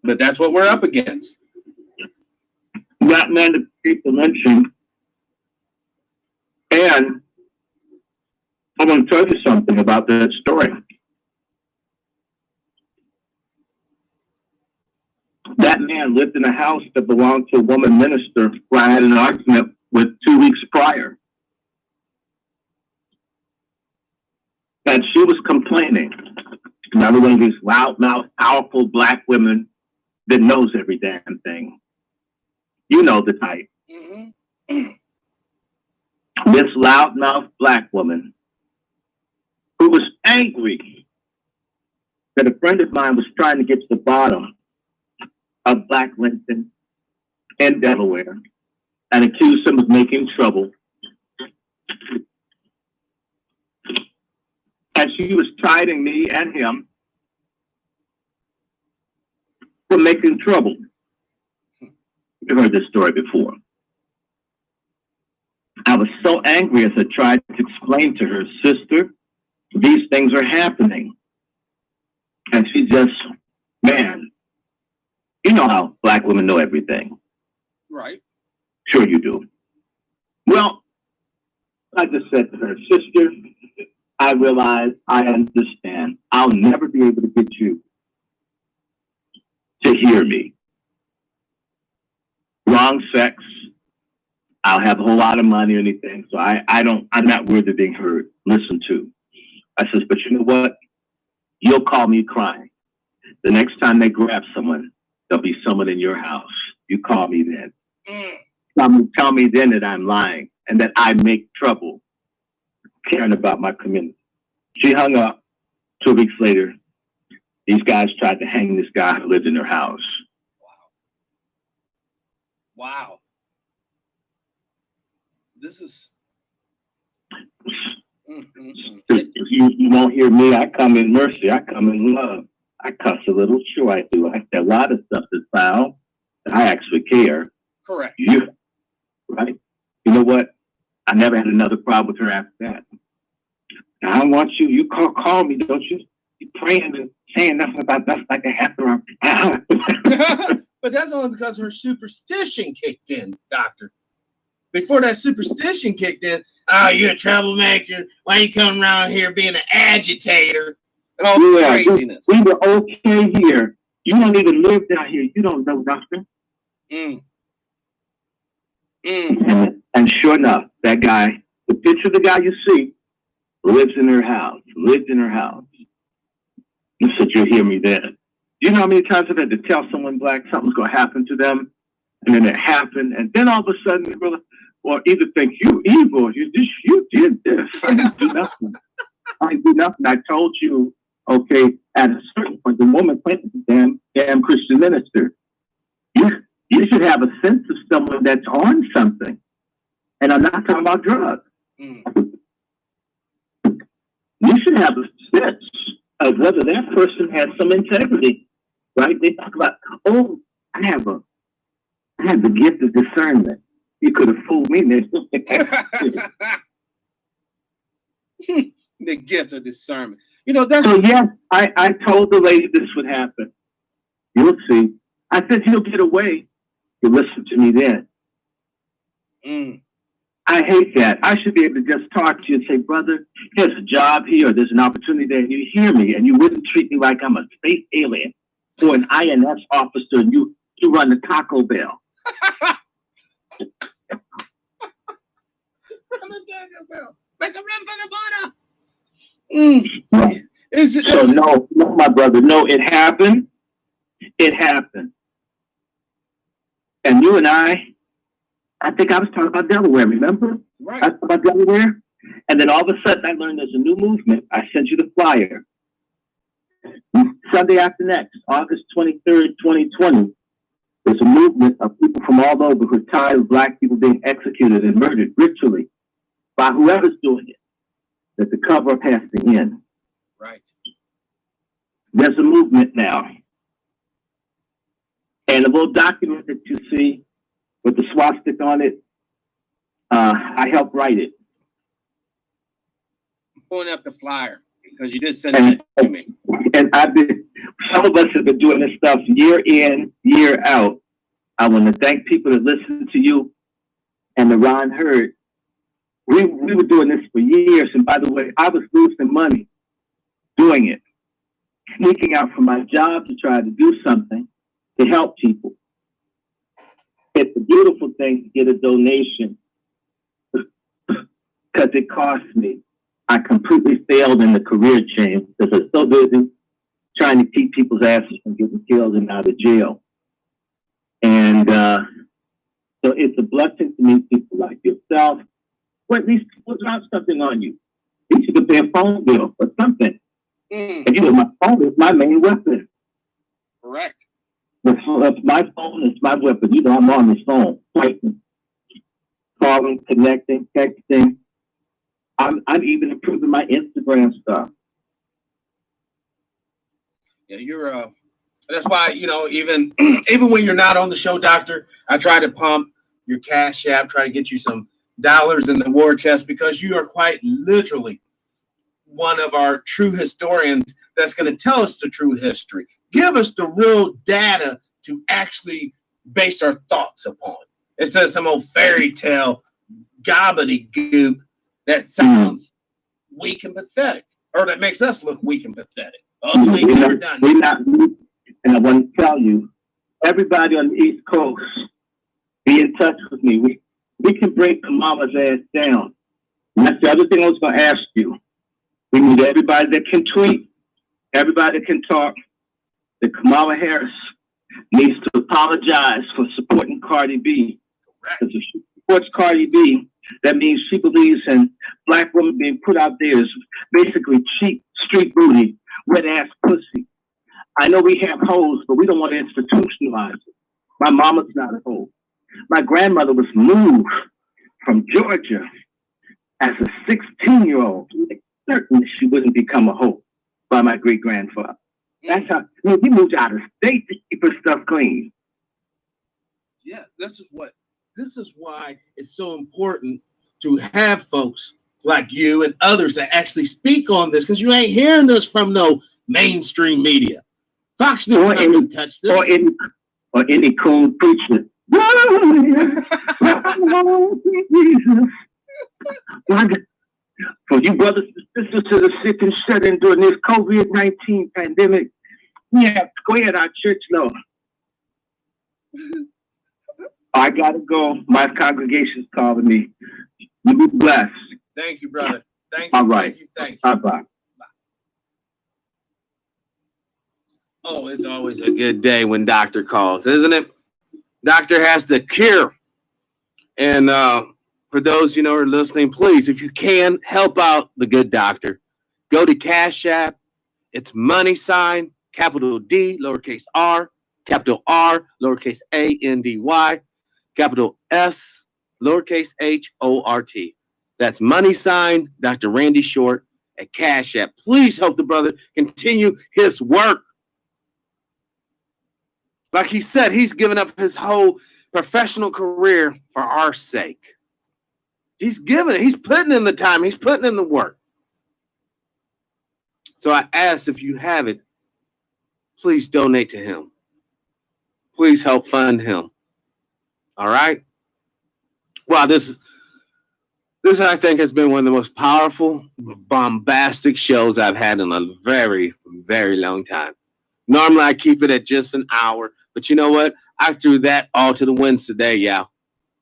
But that's what we're up against. That man to keep the lynching. And I want to tell you something about that story. That man lived in a house that belonged to a woman minister who I had an argument with 2 weeks prior. And she was complaining. Another one of these loudmouth, powerful black women that knows every damn thing. You know the type. This loudmouth black woman who was angry that a friend of mine was trying to get to the bottom of Black Linton in Delaware and accused him of making trouble. And she was chiding me and him for making trouble. You've heard this story before. I was so angry as I tried to explain to her, sister, these things are happening. And she just, man, you know how black women know everything. Right. Sure you do. Well, I just said to her, sister, I realize, I understand. I'll never be able to get you to hear me. Wrong sex. I'll have a whole lot of money or anything. So I'm not worthy of being heard, listened to. I says, but you know what? You'll call me crying. The next time they grab someone, there'll be someone in your house. You call me then. Tell me then that I'm lying and that I make trouble caring about my community. She hung up. 2 weeks later, these guys tried to hang this guy who lived in their house. Wow. This is. You won't hear me. I come in mercy. I come in love. I cuss a little. Sure, I do. I say a lot of stuff that's foul. I actually care. Correct. Right? You know what? I never had another problem with her after that. Now, I want you. You call me, don't you? You praying and saying nothing about nothing like that after But that's only because her superstition kicked in, Doctor. Before that superstition kicked in, oh, you're a troublemaker. Why you coming around here being an agitator? And all this craziness. We were okay here. You don't even live down here. You don't know nothing. And sure enough, that guy The picture of the guy you see lives in her house, lived in her house. You said you'll hear me then. You know how many times I've had to tell someone black something's going to happen to them, and then it happened, and then all of a sudden, they will, or either think you evil, you did this. I didn't do nothing. I didn't do nothing. I told you, okay, at a certain point, the woman went to the damn Christian minister. You should have a sense of someone that's on something. And I'm not talking about drugs. You should have a sense of whether that person has some integrity, right? They talk about, oh, I have the gift of discernment. You could have fooled me. The gift of discernment. You know, that's so yeah, I told the lady this would happen. You'll see. I said he'll get away. You listen to me then. I hate that. I should be able to just talk to you and say, brother, there's a job here, or there's an opportunity there, and you hear me, and you wouldn't treat me like I'm a space alien or an INS officer, and you run the Taco Bell. Make a run for the border. So no, my brother, no, it happened. It happened. And you and I think I was talking about Delaware, remember? Right. I talked about Delaware. And then all of a sudden I learned there's a new movement. I sent you the flyer. Sunday after next, August 23rd, 2020, there's a movement of people from all over who are tired of black people being executed and murdered ritually by whoever's doing it, that the cover-up has to end. Right. There's a movement now. And the little document that you see with the swastika on it, I helped write it. I'm pulling up the flyer because you did send it to me. And some of us have been doing this stuff year in, year out. I want to thank people that listen to you and the Ron Hurd. We were doing this for years. And by the way, I was losing money doing it, sneaking out from my job to try to do something to help people. It's a beautiful thing to get a donation because it cost me. I completely failed in the career chain because I was so busy trying to keep people's asses from getting killed and out of jail. And so it's a blessing to meet people like yourself, or at least people drop something on you. At least you could pay a phone bill or something. And you know, my phone is my main weapon. Correct. That's my phone, it's my weapon. You know, I'm on this phone, fighting, calling, connecting, texting. I'm even improving my Instagram stuff. Yeah, you're that's why, you know, even when you're not on the show, Doctor, I try to pump your Cash App, try to get you some dollars in the war chest, because you are quite literally one of our true historians that's going to tell us the true history. Give us the real data to actually base our thoughts upon, instead of some old fairy tale gobbledygook that sounds weak and pathetic, or that makes us look weak and pathetic. We're not, and I want to tell you, everybody on the East Coast, be in touch with me. We can break Cumala's ass down. And that's the other thing I was going to ask you. We need everybody that can tweet, everybody that can talk, that Cumala Harris needs to apologize for supporting Cardi B. Because if she supports Cardi B, that means she believes in black women being put out there as basically cheap street booty, wet ass pussy. I know we have hoes, but we don't want to institutionalize it. My mama's not a hoe. My grandmother was moved from Georgia as a 16-year-old. Certain she wouldn't become a hoe by my great grandfather. That's how he moved out of state to keep her stuff clean. Yeah, this is why it's so important to have folks like you and others that actually speak on this, because you ain't hearing this from no mainstream media. Fox News doesn't touch this. Or any cold preacher. For you brothers and sisters that are sick and shut in during this COVID-19 pandemic, we have to go ahead, our church know. I gotta go. My congregation's calling me. You be blessed. Thank you, brother. Thank you. All right. Thank you. Bye-bye. Oh, it's always a good day when doctor calls, isn't it? Doctor has the cure. And for those who are listening, please, if you can, help out the good doctor. Go to Cash App. It's money sign, capital D, lowercase r, capital R, lowercase a, n-d-y, capital S, lowercase h-o-r-t. That's money sign, Dr. Randy Short at Cash App. Please help the brother continue his work. Like he said, he's given up his whole professional career for our sake. He's giving it. He's putting in the time. He's putting in the work. So I ask, if you have it, please donate to him. Please help fund him. All right? Wow, this I think has been one of the most powerful, bombastic shows I've had in a very, very long time. Normally I keep it at just an hour, but you know what? I threw that all to the winds today, y'all.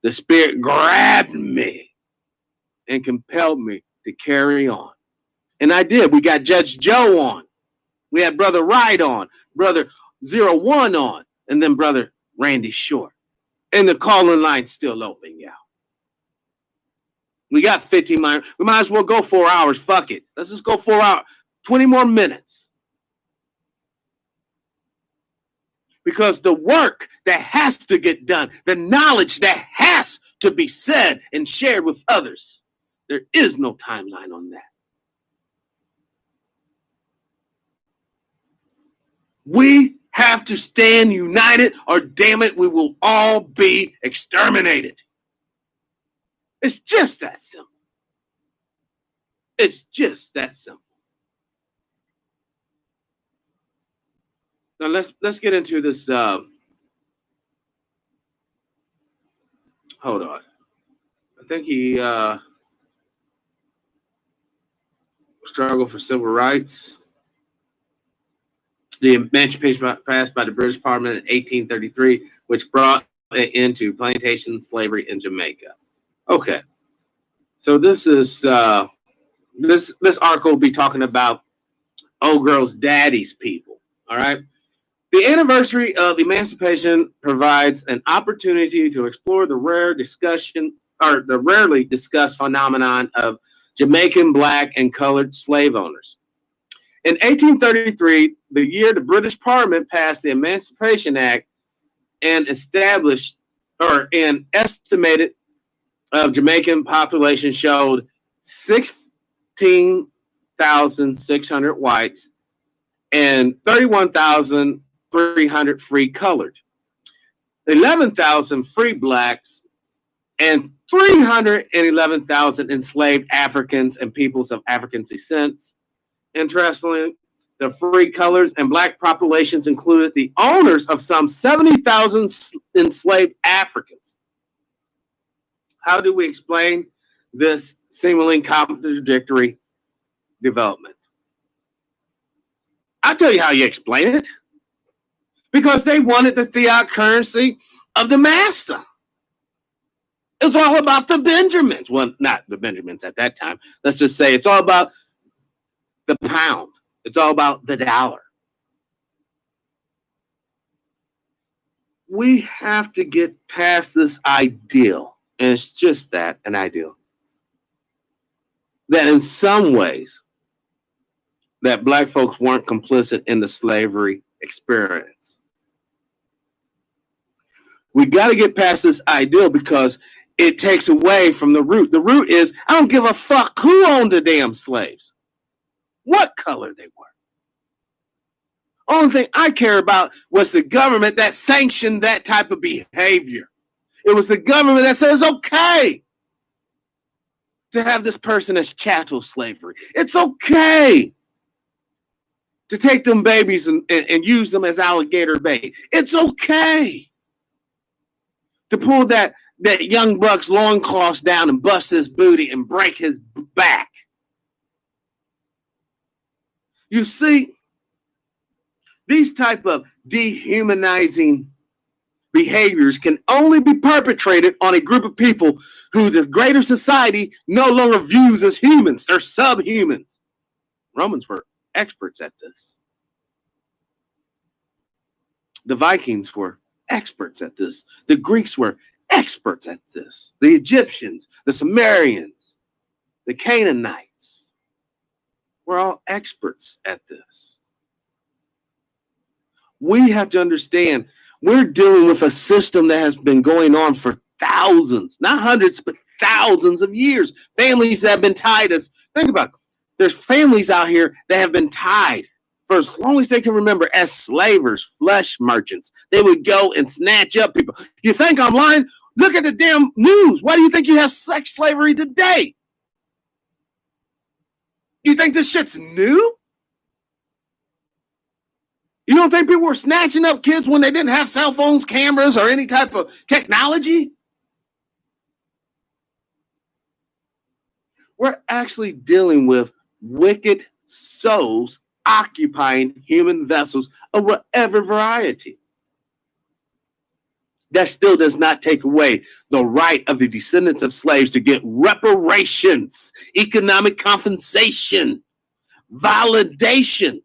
The Spirit grabbed me and compelled me to carry on. And I did. We got Judge Joe on. We had Brother Wright on, Brother 01 on, and then Brother Randy Short. And the calling line's still open, y'all. We got 15 minutes. We might as well go 4 hours. Fuck it. Let's just go 4 hours. 20 more minutes. Because the work that has to get done, the knowledge that has to be said and shared with others, there is no timeline on that. We have to stand united, or damn it, we will all be exterminated. It's just that simple. It's just that simple. Now let's get into this. Hold on. I think he struggled for civil rights. The Emancipation passed by the British Parliament in 1833, which brought it into plantation slavery in Jamaica. Okay, so this is this article will be talking about old girl's daddy's people. All right, the anniversary of emancipation provides an opportunity to explore the rarely discussed phenomenon of Jamaican black and colored slave owners. In 1833, the year the British Parliament passed the Emancipation Act and established, or an estimated of Jamaican population showed 16,600 whites and 31,300 free colored, 11,000 free blacks, and 311,000 enslaved Africans and peoples of African descent. Interestingly, the free colors and black populations included the owners of some 70,000 enslaved Africans. How do we explain this seemingly contradictory development? I'll tell you how you explain it. Because they wanted the fiat currency of the master. It was all about the Benjamins. Well, not the Benjamins at that time. Let's just say it's all about the pound. It's all about the dollar. We have to get past this ideal, and it's just that, an ideal, that in some ways that black folks weren't complicit in the slavery experience. We got to get past this ideal because it takes away from the root. The root is, I don't give a fuck who owned the damn slaves, what color they were. Only thing I care about was the government that sanctioned that type of behavior. It was the government that says, okay to have this person as chattel slavery. It's okay to take them babies and use them as alligator bait. It's okay to pull that young buck's loincloths down and bust his booty and break his back. You see, these type of dehumanizing behaviors can only be perpetrated on a group of people who the greater society no longer views as humans. They're subhumans. Romans were experts at this. The Vikings were experts at this. The Greeks were experts at this. The Egyptians, the Sumerians, the Canaanites were all experts at this. We have to understand we're dealing with a system that has been going on for thousands, not hundreds, but thousands of years. Families that have been tied as, think about it. There's families out here that have been tied for as long as they can remember as slavers, flesh merchants. They would go and snatch up people. You think I'm lying? Look at the damn news. Why do you think you have sex slavery today? You think this shit's new? You don't think people were snatching up kids when they didn't have cell phones, cameras, or any type of technology? We're actually dealing with wicked souls occupying human vessels of whatever variety. That still does not take away the right of the descendants of slaves to get reparations, economic compensation, validation.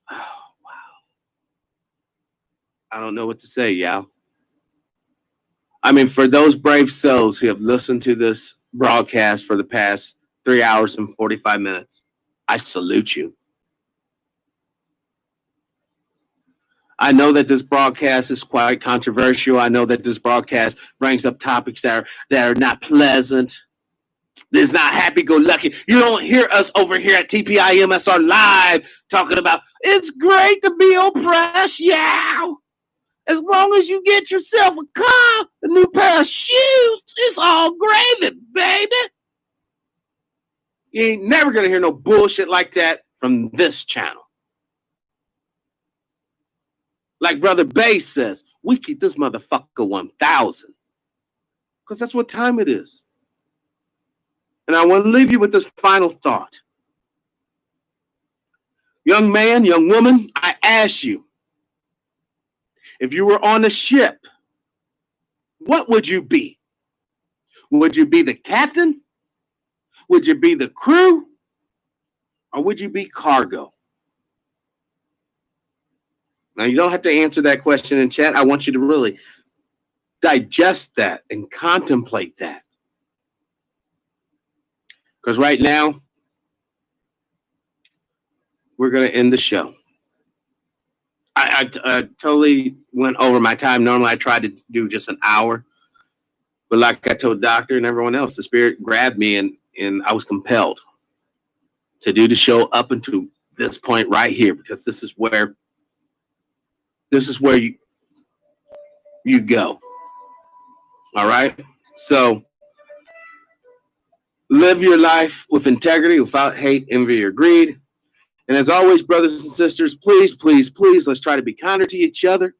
Oh, wow. I don't know what to say, y'all. I mean, for those brave souls who have listened to this broadcast for the past 3 hours and 45 minutes, I salute you. I know that this broadcast is quite controversial. I know that this broadcast brings up topics that are not pleasant. There's not happy-go-lucky. You don't hear us over here at TPIM SR Live talking about, it's great to be oppressed, yeah. As long as you get yourself a car, a new pair of shoes, it's all gravy, baby. You ain't never going to hear no bullshit like that from this channel. Like Brother Bay says, we keep this motherfucker 1,000. Because that's what time it is. And I want to leave you with this final thought. Young man, young woman, I ask you, if you were on a ship, what would you be? Would you be the captain? Would you be the crew? Or would you be cargo? Now, you don't have to answer that question in chat. I want you to really digest that and contemplate that. Because right now, we're going to end the show. I totally went over my time. Normally, I tried to do just an hour. But like I told Doctor and everyone else, the Spirit grabbed me and I was compelled to do the show up until this point right here, because this is where you go. All right? So live your life with integrity, without hate, envy, or greed. And as always, brothers and sisters, please, please, please, let's try to be kinder to each other.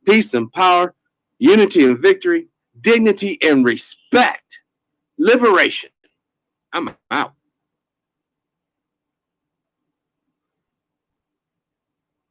Peace and power, unity and victory, dignity and respect, liberation. I'm out.